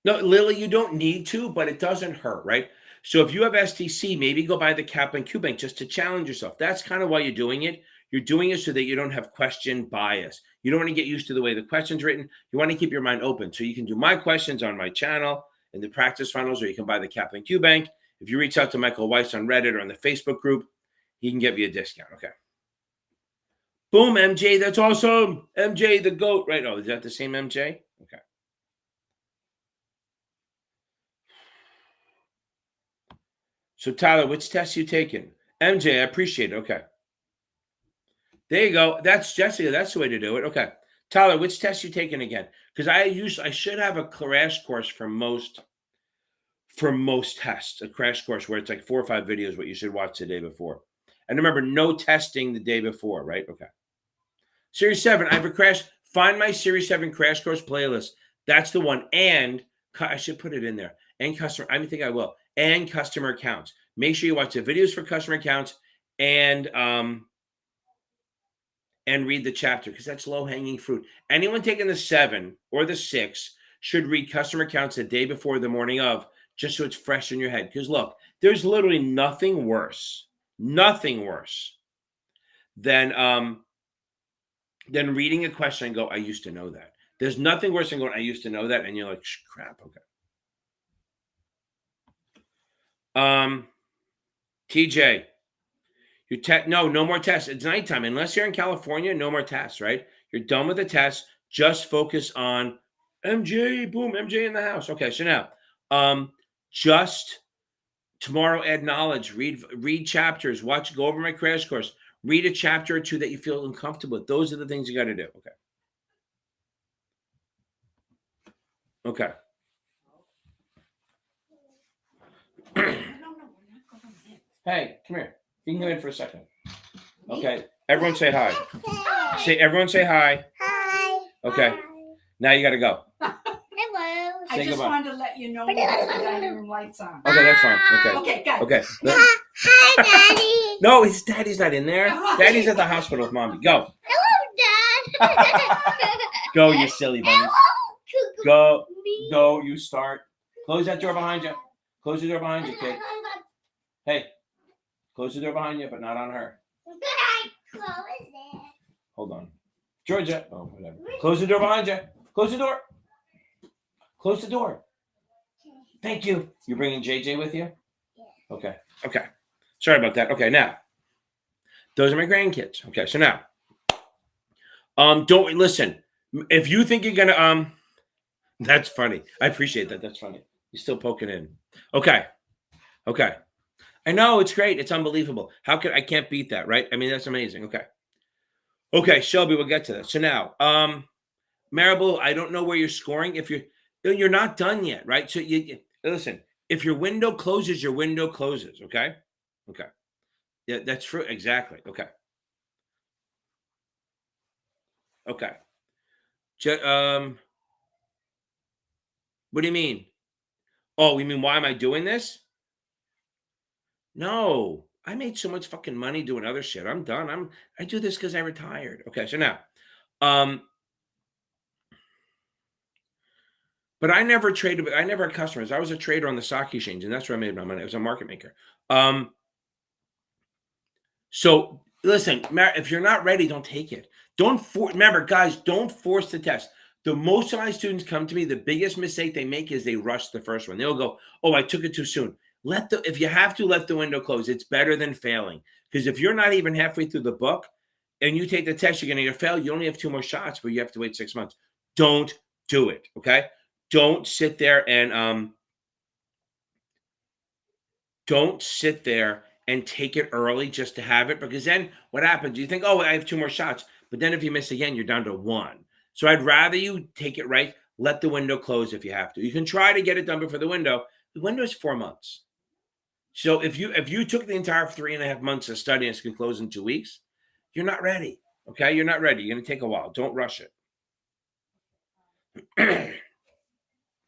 No, Lily, you don't need to, but it doesn't hurt, right? So if you have STC, maybe go buy the Kaplan Q Bank just to challenge yourself. That's kind of why you're doing it. You're doing it so that you don't have question bias. You don't want to get used to the way the question's written. You want to keep your mind open. So you can do my questions on my channel in the practice funnels, or you can buy the Kaplan Q Bank. If you reach out to Michael Weiss on Reddit or on the Facebook group, he can give you a discount. Okay. Boom, MJ. That's awesome. MJ, the GOAT. Right. Oh, is that the same MJ? Okay. So Tyler, which test you taking? MJ, I appreciate it. Okay. There you go. That's Jessica. That's the way to do it. Okay. Tyler, which test you taking again? Because I should have a crash course for most tests, a crash course where it's like 4 or 5 videos what you should watch the day before. And remember, no testing the day before, right? Okay. Series 7, I have a crash. Find my Series 7 crash course playlist. That's the one. And I should put it in there. And customer, I think I will. And customer accounts. Make sure you watch the videos for customer accounts and read the chapter, because that's low-hanging fruit. Anyone taking the 7 or the 6 should read customer accounts the day before, the morning of, just so it's fresh in your head. Because look, there's literally nothing worse than reading a question and go, I used to know that. There's nothing worse than going, I used to know that, and you're like, crap, okay. TJ, no more tests. It's nighttime. Unless you're in California, no more tests, right? You're done with the tests. Just focus on MJ. Boom, MJ in the house. Okay, so now, just tomorrow, add knowledge. Read chapters. Go over my crash course. Read a chapter or 2 that you feel uncomfortable with. Those are the things you got to do. Okay. Hey, come here. You can come in for a second. Okay. Everyone say hi. Everyone say hi. Hi. Okay. Hi. Now you got to go. Hello. I just wanted to let you know we have the dining room lights on. Okay, that's fine. Okay. Okay, good. Okay. Hi, Daddy. No, his daddy's not in there. Daddy's at the hospital with mommy. Go. Hello, Dad. Go, you silly bunnies. Go. Go, you start. Close that door behind you. Close the door behind you, kid. Hey, close the door behind you, but not on her. Hold on. Georgia. Oh, whatever. Close the door behind you. Close the door. Close the door. Thank you. You're bringing JJ with you? Yeah. Okay. Okay. Sorry about that. Okay, now. Those are my grandkids. Okay, so now. Don't listen. If you think you're gonna that's funny. I appreciate that. That's funny. You're still poking in. Okay. Okay. I know it's great. It's unbelievable. How could I can't beat that, right? I mean, that's amazing. Okay. Okay, Shelby, we'll get to that. So now, Maribel, I don't know where you're scoring. If you're not done yet, right? So you listen, if your window closes, your window closes. Okay. Okay. Yeah, that's true. Exactly. Okay. Okay. What do you mean? Oh, you mean why am I doing this? No, I made so much fucking money doing other shit. I'm done. I do this because I retired. Okay, so now, but I never traded. I never had customers. I was a trader on the stock exchange, and that's where I made my money. I was a market maker. So listen, if you're not ready, don't take it. Remember, guys, don't force the test. The most of my students come to me. The biggest mistake they make is they rush the first one. They'll go, "Oh, I took it too soon." If you have to, let the window close. It's better than failing. Because if you're not even halfway through the book and you take the test, you're going to fail. You only have 2 more shots, but you have to wait 6 months. Don't do it. Okay. Don't sit there and take it early just to have it, because then what happens? You think, oh, I have 2 more shots, but then if you miss again, you're down to 1. So I'd rather you take it right. Let the window close if you have to. You can try to get it done before the window. The window is 4 months. So if you took the entire 3.5 months of study and it's going to close in 2 weeks, you're not ready. Okay, you're not ready. You're going to take a while. Don't rush it.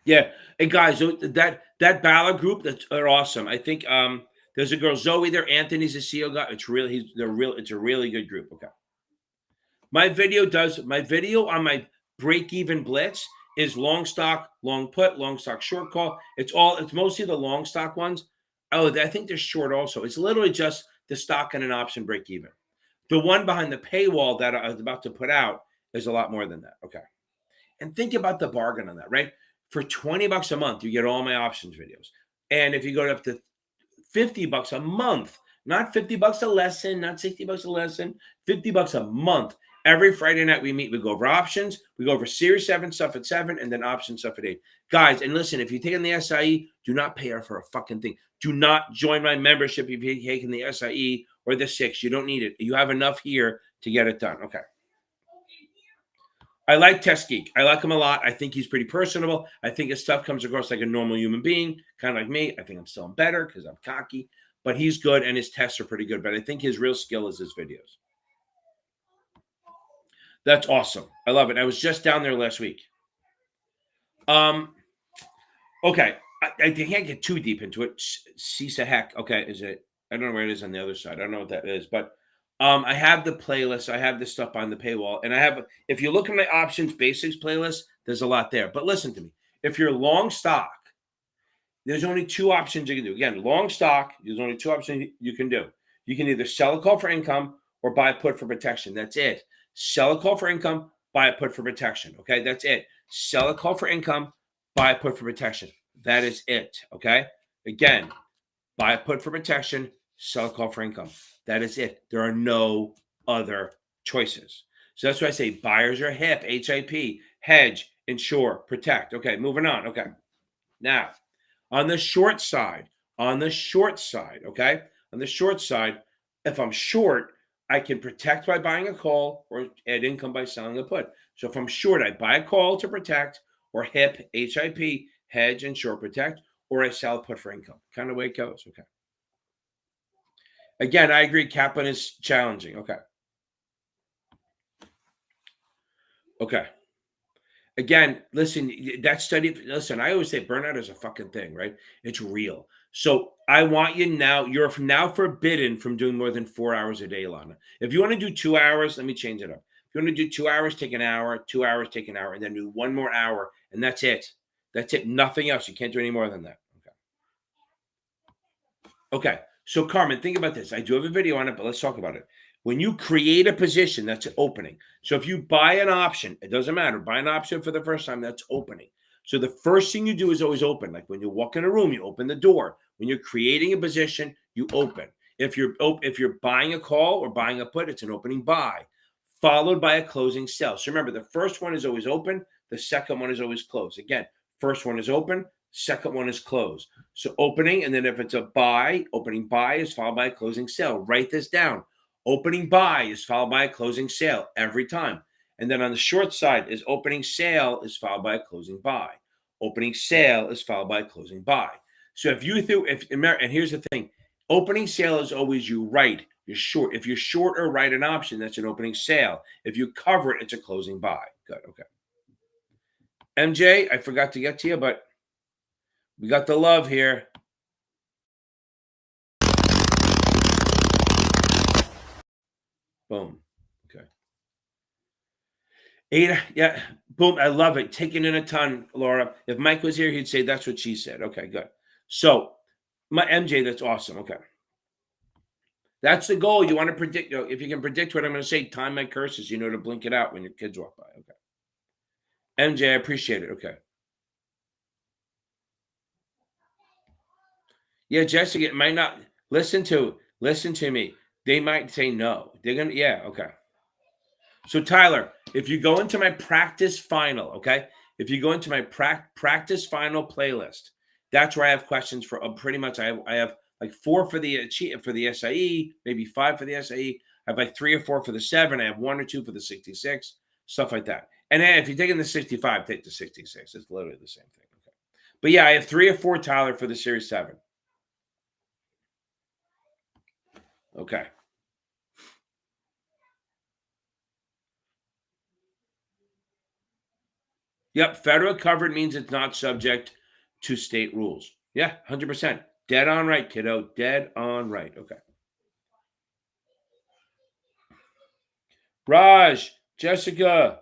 Yeah, and guys, that Ballard group, they're awesome. I think there's a girl Zoe there. Anthony's a CEO guy. It's a really good group. Okay, my video on my break even blitz is long stock, long put, long stock, short call. It's mostly the long stock ones. Oh, I think they're short also. It's literally just the stock and an option break even. The one behind the paywall that I was about to put out is a lot more than that. Okay. And think about the bargain on that, right? For $20 a month, you get all my options videos. And if you go up to $50 a month, not $50 a lesson, not $60 a lesson, $50 a month. Every Friday night we meet, we go over options, we go over Series 7 stuff at 7, and then option stuff at 8. Guys, and listen, if you're taking the SIE, do not pay her for a fucking thing. Do not join my membership if you're taking the SIE or the 6. You don't need it. You have enough here to get it done. Okay. I like Test Geek. I like him a lot. I think he's pretty personable. I think his stuff comes across like a normal human being, kind of like me. I think I'm still better because I'm cocky, but he's good and his tests are pretty good. But I think his real skill is his videos. That's awesome. I love it. I was just down there last week. Okay. I can't get too deep into it. CISA heck. Okay. Is it? I don't know where it is on the other side. I don't know what that is, but I have the playlist. I have this stuff on the paywall, and I have. If you look at my options basics playlist, there's a lot there. But listen to me. If you're long stock, there's only 2 options you can do. Again, long stock. There's only 2 options you can do. You can either sell a call for income or buy a put for protection. That's it. Sell a call for income, buy a put for protection. Okay, that's it. Sell a call for income, buy a put for protection. That is it. Okay. Again, buy a put for protection, sell a call for income. That is it. There are no other choices. So that's why I say buyers are HIP, HIP, hedge, insure, protect. Okay, moving on. Okay. Now, on the short side, okay? On the short side, if I'm short, I can protect by buying a call or add income by selling a put. So if I'm short, I buy a call to protect or HIP, HIP, hedge, insure, protect, or I sell a put for income. Kind of way it goes. Okay. Again, I agree. Kaplan is challenging. Okay. Okay. Again, listen, that study, listen, I always say burnout is a fucking thing, right? It's real. So I want you now, you're now forbidden from doing more than 4 hours a day, Lana. If you want to do 2 hours, let me change it up. If you want to do 2 hours, take an hour, 2 hours, take an hour, and then do one more hour, and that's it. That's it. Nothing else. You can't do any more than that. Okay. So Carmen, think about this. I do have a video on it, but let's talk about it. When you create a position, that's opening. So if you buy an option, it doesn't matter. Buy an option for the first time, that's opening. So the first thing you do is always open. Like when you walk in a room, you open the door. When you're creating a position, you open. If you're buying a call or buying a put, it's an opening buy, followed by a closing sell. So remember, the first one is always open. The second one is always closed. Again, first one is open. Second one is closed. So opening, and then if it's a buy, opening buy is followed by a closing sale. Write this down. Opening buy is followed by a closing sale every time. And then on the short side is opening sale is followed by a closing buy. Opening sale is followed by a closing buy. So and here's the thing, opening sale is always you write, you're short. If you're short or write an option, that's an opening sale. If you cover it, it's a closing buy. Good, okay. MJ, I forgot to get to you, but we got the love here. Boom. Okay. Ada, yeah. Boom. I love it. Taking in a ton, Laura. If Mike was here, he'd say that's what she said. Okay, good. So, my MJ, that's awesome. Okay. That's the goal. You want to predict. If you can predict what I'm going to say, time my curses, to blink it out when your kids walk by. Okay. MJ, I appreciate it. Okay. Yeah, Jessica, it might not listen to me. They might say no. They're gonna, yeah, okay. So Tyler, if you go into my practice final, okay, if you go into my practice final playlist, that's where I have questions for pretty much. I have like 4 for the SIE, maybe 5 for the SIE. I have like 3 or 4 for the 7. I have 1 or 2 for the 66, stuff like that. And then if you're taking the 65, take the 66. It's literally the same thing. Okay. But yeah, I have 3 or 4, Tyler, for the Series 7. Okay. Yep. Federal covered means it's not subject to state rules. Yeah, 100%. Dead on right, kiddo. Dead on right. Okay. Raj, Jessica.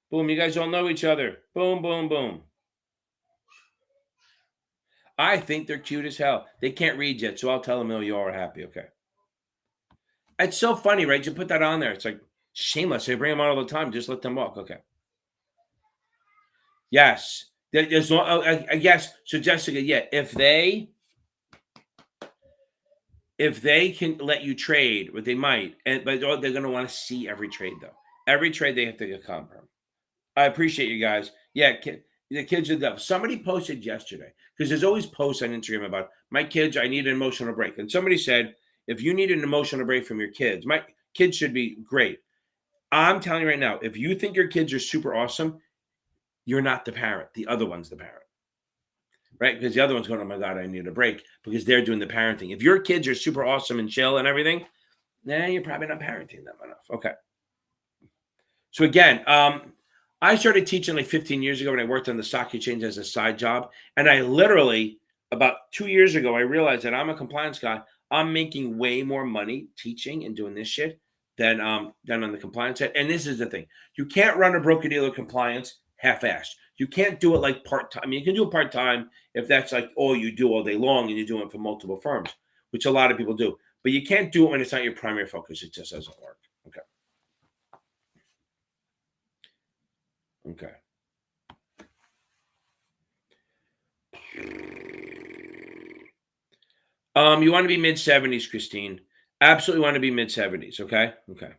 Boom. You guys all know each other. Boom, boom, boom. I think they're cute as hell. They can't read yet, so I'll tell them, you all are happy. Okay. It's so funny, right? You put that on there. It's like shameless. They bring them on all the time. Just let them walk. Okay. Yes. There's no, I guess. So, Jessica, yeah, if they can let you trade, what they might, but they're going to want to see every trade, though. Every trade they have to get confirmed. I appreciate you guys. Yeah, the kids are dumb. Somebody posted yesterday, because there's always posts on Instagram about my kids, I need an emotional break. And somebody said, if you need an emotional break from your kids, my kids should be great. I'm telling you right now, if you think your kids are super awesome, you're not the parent. The other one's the parent. Right? Because the other one's going, oh my God, I need a break, because they're doing the parenting. If your kids are super awesome and chill and everything, then you're probably not parenting them enough. Okay. So again, I started teaching like 15 years ago when I worked on the stock exchange as a side job. And I literally, about 2 years ago, I realized that I'm a compliance guy. I'm making way more money teaching and doing this shit than on the compliance side. And this is the thing. You can't run a broker-dealer compliance half-assed. You can't do it like part-time. I mean, you can do it part-time if that's like all you do all day long and you're doing it for multiple firms, which a lot of people do. But you can't do it when it's not your primary focus. It just doesn't work. Okay. Okay. You want to be mid-70s, Christine. Absolutely want to be mid-70s. Okay. Okay.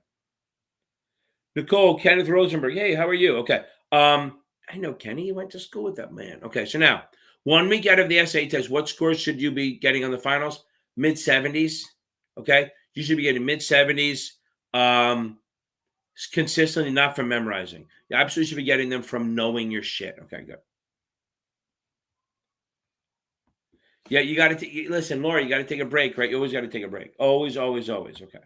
Nicole, Kenneth Rosenberg. Hey, how are you? Okay. I know Kenny. You went to school with that man. Okay. So now, 1 week out of the SAT test, what scores should you be getting on the finals? Mid-70s. Okay. You should be getting mid-70s. Consistently, not from memorizing. You absolutely should be getting them from knowing your shit. Okay, good. Yeah, you got to listen, Laura. You got to take a break, right? You always got to take a break. Always, always, always. Okay.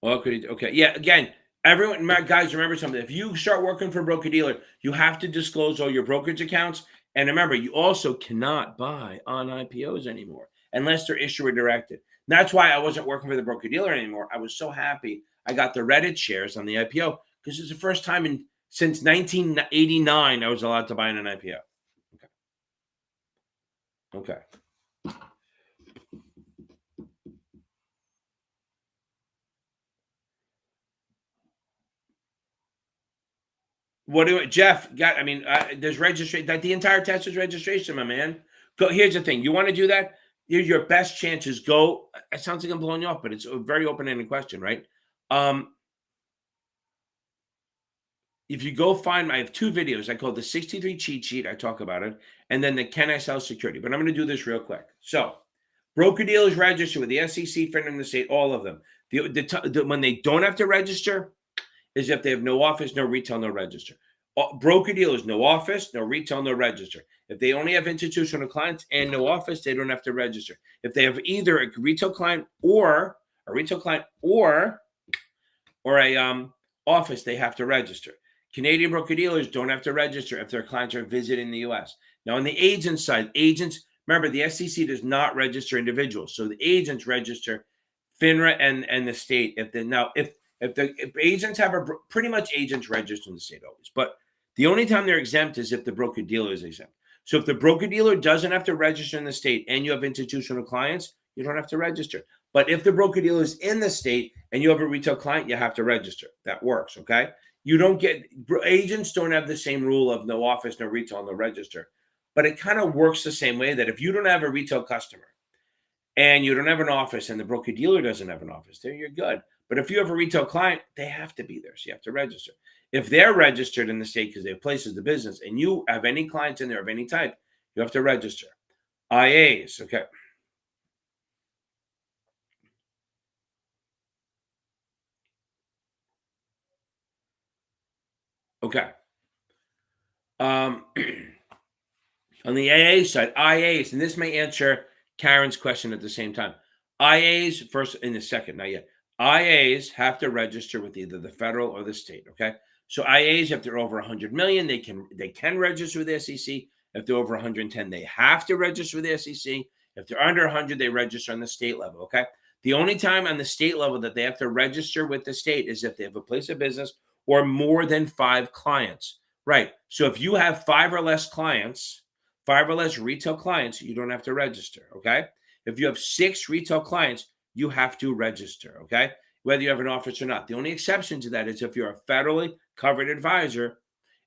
Okay. Yeah. Again, everyone, guys, remember something. If you start working for a broker dealer, you have to disclose all your brokerage accounts. And remember, you also cannot buy on IPOs anymore unless they're issuer directed. And that's why I wasn't working for the broker dealer anymore. I was so happy I got the Reddit shares on the IPO because it's the first time since 1989 I was allowed to buy in an IPO. Okay. What do Jeff got? I mean, there's registration. That the entire test is registration, my man. Go. Here's the thing. You want to do that? Your best chance is go. It sounds like I'm blowing you off, but it's a very open-ended question, right? If you go find, I have two videos. I call the 63 cheat sheet. I talk about it, and then the Can I Sell Security. But I'm going to do this real quick. So, broker dealers register with the SEC, FINRA, and NASAA. All of them. When they don't have to register is if they have no office, no retail, no register. Broker dealers, no office, no retail, no register. If they only have institutional clients and no office, they don't have to register. If they have either a retail client or a office, they have to register. Canadian broker dealers don't have to register if their clients are visiting the U.S. Now, on the agent side, remember the SEC does not register individuals, so the agents register FINRA and the state. If agents have pretty much agents register in the state always, but the only time they're exempt is if the broker dealer is exempt. So if the broker dealer doesn't have to register in the state and you have institutional clients, you don't have to register. But if the broker dealer is in the state and you have a retail client, you have to register. That works, okay? Agents don't have the same rule of no office, no retail, no register. But it kind of works the same way that if you don't have a retail customer and you don't have an office and the broker dealer doesn't have an office, then you're good. But if you have a retail client, they have to be there. So you have to register. If they're registered in the state because they have places of business and you have any clients in there of any type, you have to register. IAs, okay. Okay. On the AA side, IAs, and this may answer Karen's question at the same time. IAs, first in a second, not yet. IAs have to register with either the federal or the state, okay? So IAs, if they're over 100 million, they can register with the SEC. If they're over 110, they have to register with the SEC. If they're under 100, they register on the state level, okay? The only time on the state level that they have to register with the state is if they have a place of business or more than 5 clients. Right. So if you have 5 or less retail clients, you don't have to register. Okay. If you have 6 retail clients, you have to register. Okay. Whether you have an office or not. The only exception to that is if you're a federally covered advisor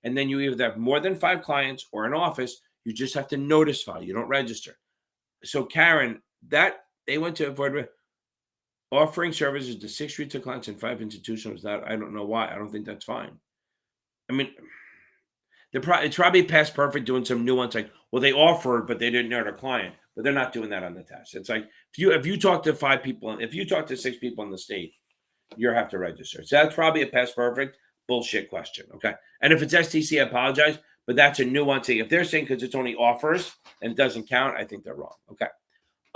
and then you either have more than 5 clients or an office, you just have to notice file. You don't register. So Karen, that they went to avoid offering services to 6 retail clients and 5 institutions. That I don't know why. I don't think that's fine. I mean, it's probably past perfect doing some nuance like, well, they offered, but they didn't know their client, but they're not doing that on the test. It's like if you talk to 5 people, if you talk to 6 people in the state, you have to register. So that's probably a past perfect bullshit question. Okay. And if it's STC, I apologize, but that's a nuance. If they're saying because it's only offers and it doesn't count, I think they're wrong. Okay.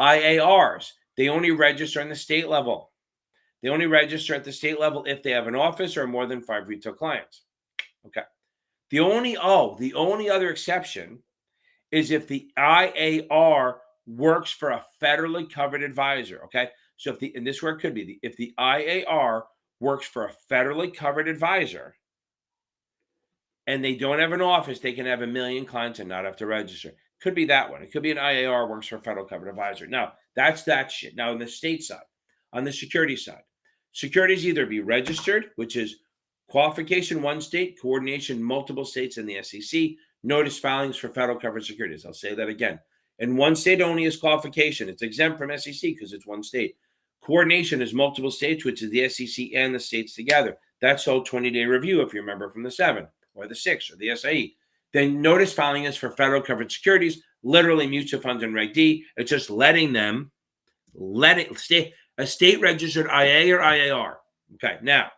IARs, they only register on the state level. They only register at the state level if they have an office or more than 5 retail clients. Okay. The only other exception is if the IAR works for a federally covered advisor. Okay. So and this is where it could be if the IAR works for a federally covered advisor and they don't have an office, they can have 1 million clients and not have to register. Could be that one. It could be an IAR works for a federal covered advisor. Now, that's that shit. Now, on the state side, on the security side, securities either be registered, which is qualification 1 state, coordination multiple states in the SEC, notice filings for federal covered securities. I'll say that again. And 1 state only is qualification. It's exempt from SEC because it's 1 state. Coordination is multiple states, which is the SEC and the states together. That's all 20-day review, if you remember from the 7 or the 6 or the SIE. Then notice filing is for federal covered securities, literally mutual funds and Reg D. It's just letting them stay a state registered IA or IAR. Okay, now,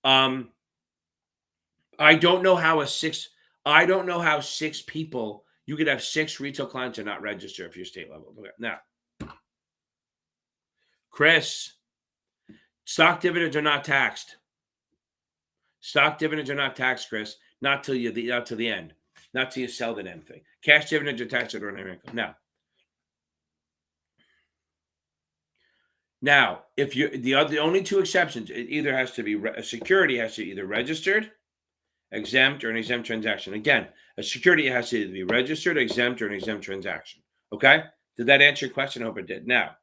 I don't know how 6 people, you could have 6 retail clients and not register if you're state level. Okay, now, Chris, Stock dividends are not taxed. Stock dividends are not taxed, Chris. Not till the end. Not till you sell the damn thing. Cash dividends are taxed at ordinary income. Now, if you the only two exceptions, it either has to be a security has to be either registered, exempt, or an exempt transaction. Again, a security has to either be registered, exempt, or an exempt transaction. Okay, did that answer your question? I hope it did. Now,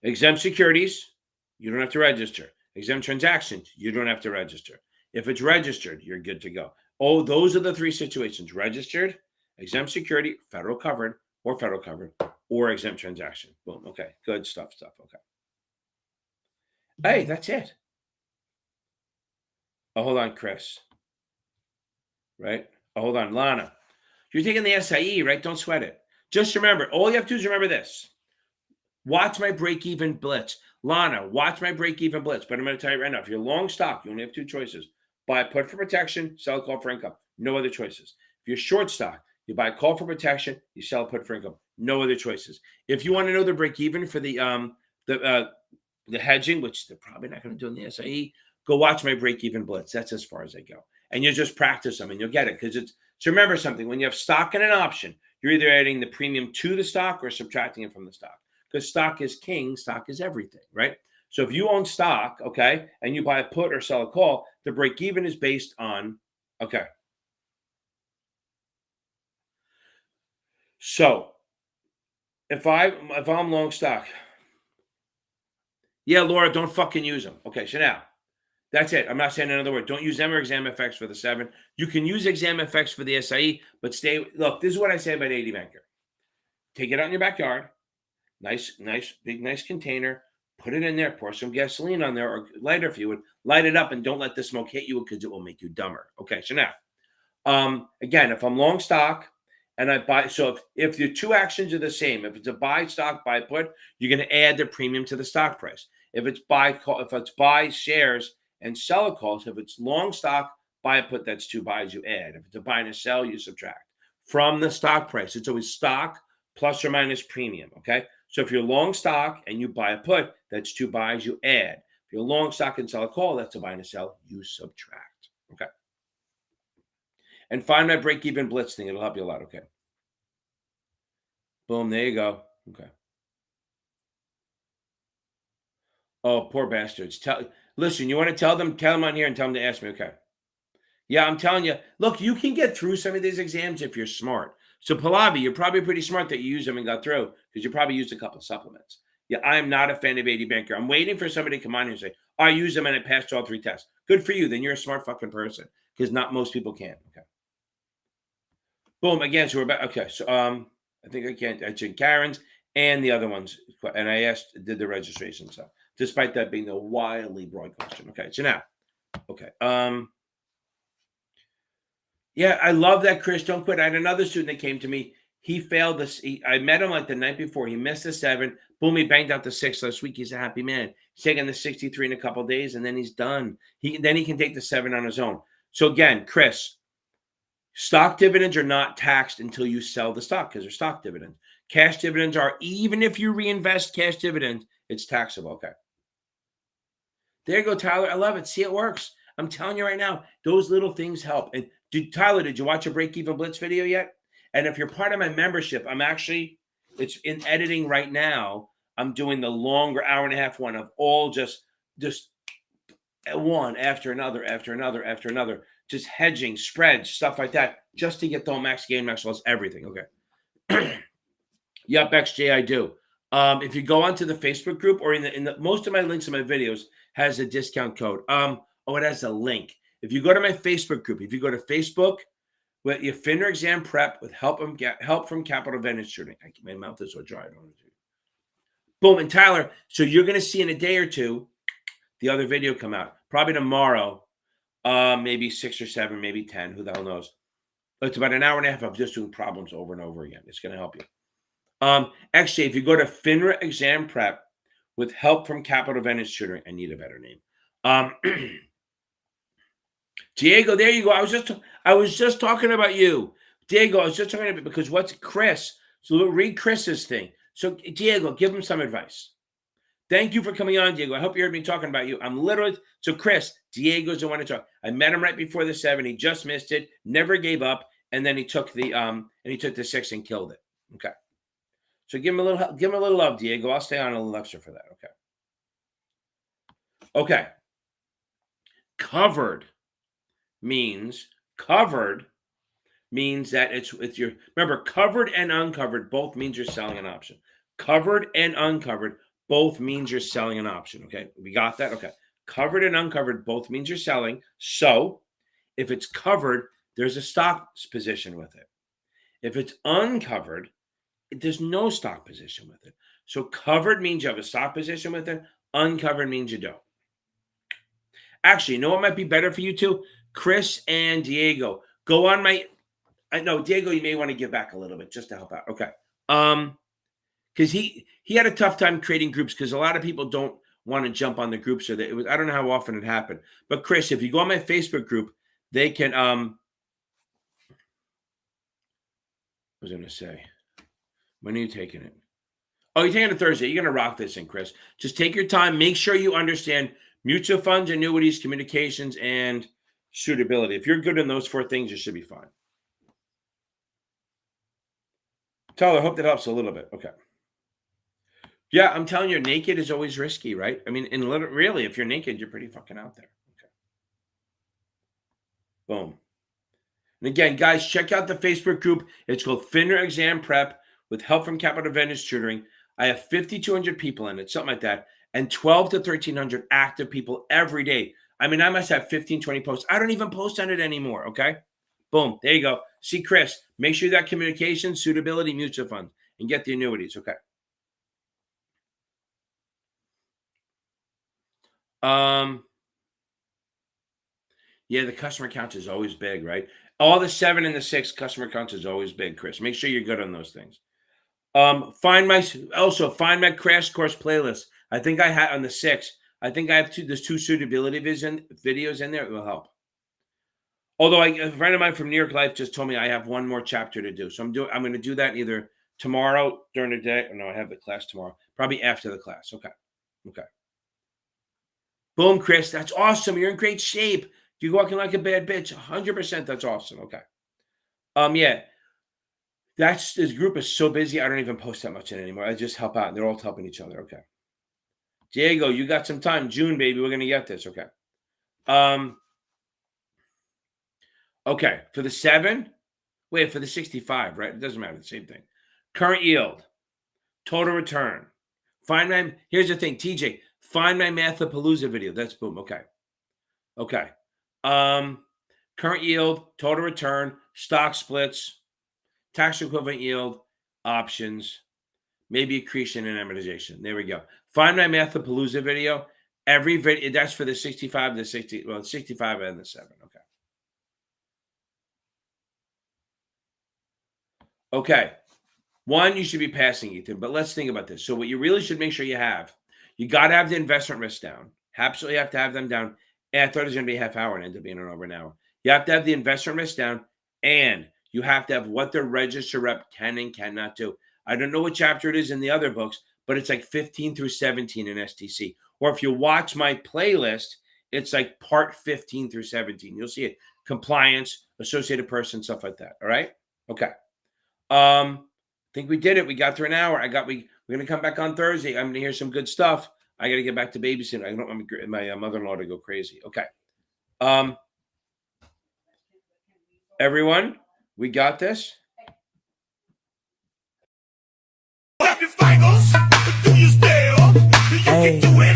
exempt securities, you don't have to register. Exempt transactions, you don't have to register. If it's registered, you're good to go. Oh, those are the three situations: registered, exempt security, federal covered, or exempt transaction. Boom. Okay. Good stuff. Okay. Hey, that's it. Oh, hold on, Chris. Right? Oh, hold on, Lana. You're taking the SIE, right? Don't sweat it. Just remember, all you have to do is remember this. Watch my break-even blitz. Lana, watch my break-even blitz. But I'm going to tell you right now, if you're long stock, you only have two choices. Buy a put for protection, sell a call for income. No other choices. If you're short stock, you buy a call for protection, you sell a put for income. No other choices. If you want to know the break-even for the hedging, which they're probably not going to do in the SIE, go watch my break-even blitz. That's as far as I go. And you just practice them and you'll get it. Because so remember something, when you have stock and an option, you're either adding the premium to the stock or subtracting it from the stock. Because stock is king, stock is everything, right? So if you own stock, okay, and you buy a put or sell a call, the break-even is based on, okay. So if I'm long stock, yeah, Laura, don't fucking use them. Okay, so now, that's it. I'm not saying another word. Don't use them or ExamFX for the 7. You can use ExamFX for the SIE, but look, this is what I say about 80 Banker. Take it out in your backyard. Nice, big, nice container. Put it in there. Pour some gasoline on there or lighter if you would. Light it up and don't let the smoke hit you because it will make you dumber. Okay, so now, again, if I'm long stock and I buy, so if the two actions are the same, if it's a buy stock, buy put, you're going to add the premium to the stock price. If it's buy shares and sell a call, so if it's long stock, buy a put, that's 2 buys you add. If it's a buy and a sell, you subtract from the stock price. It's always stock plus or minus premium. Okay. So if you're long stock and you buy a put, that's 2 buys you add. If you're long stock and sell a call, that's a buy and a sell, you subtract. Okay. And find my break-even blitz thing. It'll help you a lot. Okay. Boom. There you go. Okay. Oh, poor bastards. Listen, you want to tell them on here and tell them to ask me. Okay. Yeah, I'm telling you. Look, you can get through some of these exams if you're smart. So Pallavi, you're probably pretty smart that you used them and got through because you probably used a couple of supplements. Yeah, I'm not a fan of 80 Banker. I'm waiting for somebody to come on here and say, I used them and I passed all 3 tests. Good for you. Then you're a smart fucking person because not most people can. Okay. Boom. Again, so we're back. Okay. So I think I can't. I checked Karen's and the other ones. And I did the registration stuff, despite that being a wildly broad question. Okay. So now, okay. Yeah, I love that, Chris. Don't quit. I had another student that came to me. He failed this. I met him like the night before. He missed the 7. Boom, he banged out the 6 last week. He's a happy man. He's taking the 63 in a couple of days, and then he's done. Then he can take the 7 on his own. So again, Chris, stock dividends are not taxed until you sell the stock because they're stock dividends. Cash dividends are, even if you reinvest cash dividends, it's taxable. Okay. There you go, Tyler. I love it. See, it works. I'm telling you right now, those little things help. And Tyler, did you watch a break-even blitz video yet? And if you're part of my membership, it's in editing right now. I'm doing the longer hour-and-a-half one of all just one after another, just hedging, spreads, stuff like that, just to get the max gain, max loss, everything. Okay. Yep, XJ, I do. If you go onto the Facebook group or in the most of my links in my videos has a discount code. It has a link. If you go to my Facebook group, if you go to Facebook with your FINRA exam prep with help from Capital Advantage Tutoring. My mouth is so dry. I don't want to do. Boom. And Tyler, so you're going to see in a day or two the other video come out. Probably tomorrow, maybe 6 or 7, maybe 10. Who the hell knows? It's about an hour and a half of just doing problems over and over again. It's going to help you. Actually, if you go to FINRA exam prep with help from Capital Advantage Tutoring, I need a better name. Diego, there you go. I was just talking about you. Diego, I was just talking about because what's Chris? So read Chris's thing. So Diego, give him some advice. Thank you for coming on, Diego. I hope you heard me talking about you. I'm literally, so Chris, Diego's the one to talk. I met him right before the 7. He just missed it, never gave up, and then he took the 6 and killed it. Okay. So give him a little love, Diego. I'll stay on a little extra for that. Okay. Okay. Covered means that it's your, remember, covered and uncovered both means you're selling an option. Covered and uncovered both means you're selling an option. Okay. We got that? Okay. Covered and uncovered both means you're selling. So if it's covered, there's a stock position with it. If it's uncovered, there's no stock position with it. So covered means you have a stock position with it. Uncovered means you don't. Actually, you know what might be better for you two? Chris and Diego. Go on I know, Diego, you may want to give back a little bit just to help out. Okay. Because he had a tough time creating groups because a lot of people don't want to jump on the groups, or that it was, I don't know how often it happened. But Chris, if you go on my Facebook group, they can what was I gonna say? When are you taking it? Oh, you're taking it Thursday. You're gonna rock this in, Chris. Just take your time. Make sure you understand mutual funds, annuities, communications, and suitability. If you're good in those 4 things, you should be fine. Tyler, I hope that helps a little bit. Okay. Yeah, I'm telling you, naked is always risky, right? I mean, and really, if you're naked, you're pretty fucking out there. Okay. Boom. And again, guys, check out the Facebook group. It's called FINRA Exam Prep with help from Capital Advantage Tutoring. I have 5,200 people in it, something like that, and 12 to 1,300 active people every day. I mean, I must have 15, 20 posts. I don't even post on it anymore, okay? Boom, there you go. See, Chris, make sure you got communication, suitability, mutual funds, and get the annuities, okay? Yeah, the customer count is always big, right? All the 7 and the 6 customer count is always big, Chris. Make sure you're good on those things. Find my crash course playlist. I think I had on the 6. I think I have there's 2 suitability videos in there. It will help. Although a friend of mine from New York Life just told me I have 1 more chapter to do. So I'm going to do that either tomorrow during the day. Or no, I have the class tomorrow. Probably after the class. Okay. Okay. Boom, Chris. That's awesome. You're in great shape. You're walking like a bad bitch. 100%. That's awesome. Okay. Yeah. This group is so busy. I don't even post that much in anymore. I just help out. And they're all helping each other. Okay. Diego, you got some time. June, baby. We're going to get this. Okay. Okay. For the 7, for the 65, right? It doesn't matter. The same thing. Current yield, total return. Here's the thing, TJ, find my Mathapalooza video. That's boom. Okay. Okay. Current yield, total return, stock splits, tax equivalent yield, options, maybe accretion and amortization. There we go. Find my Mathapalooza video. Every video, that's for the 65, the 60, 65 and the 7. Okay. Okay. 1, you should be passing, Ethan, but let's think about this. So what you really should make sure you got to have the investment risk down. Absolutely have to have them down. And I thought it was going to be a half hour and ended up being an over an hour. You have to have the investment risk down, and you have to have what the register rep can and cannot do. I don't know what chapter it is in the other books, but it's like 15 through 17 in STC. Or if you watch my playlist, it's like part 15 through 17. You'll see it. Compliance, associated person, stuff like that. All right? Okay. I think we did it. We got through an hour. We're going to come back on Thursday. I'm going to hear some good stuff. I got to get back to babysitting. I don't want my mother-in-law to go crazy. Okay. Everyone, we got this. Do you stay up? You can do it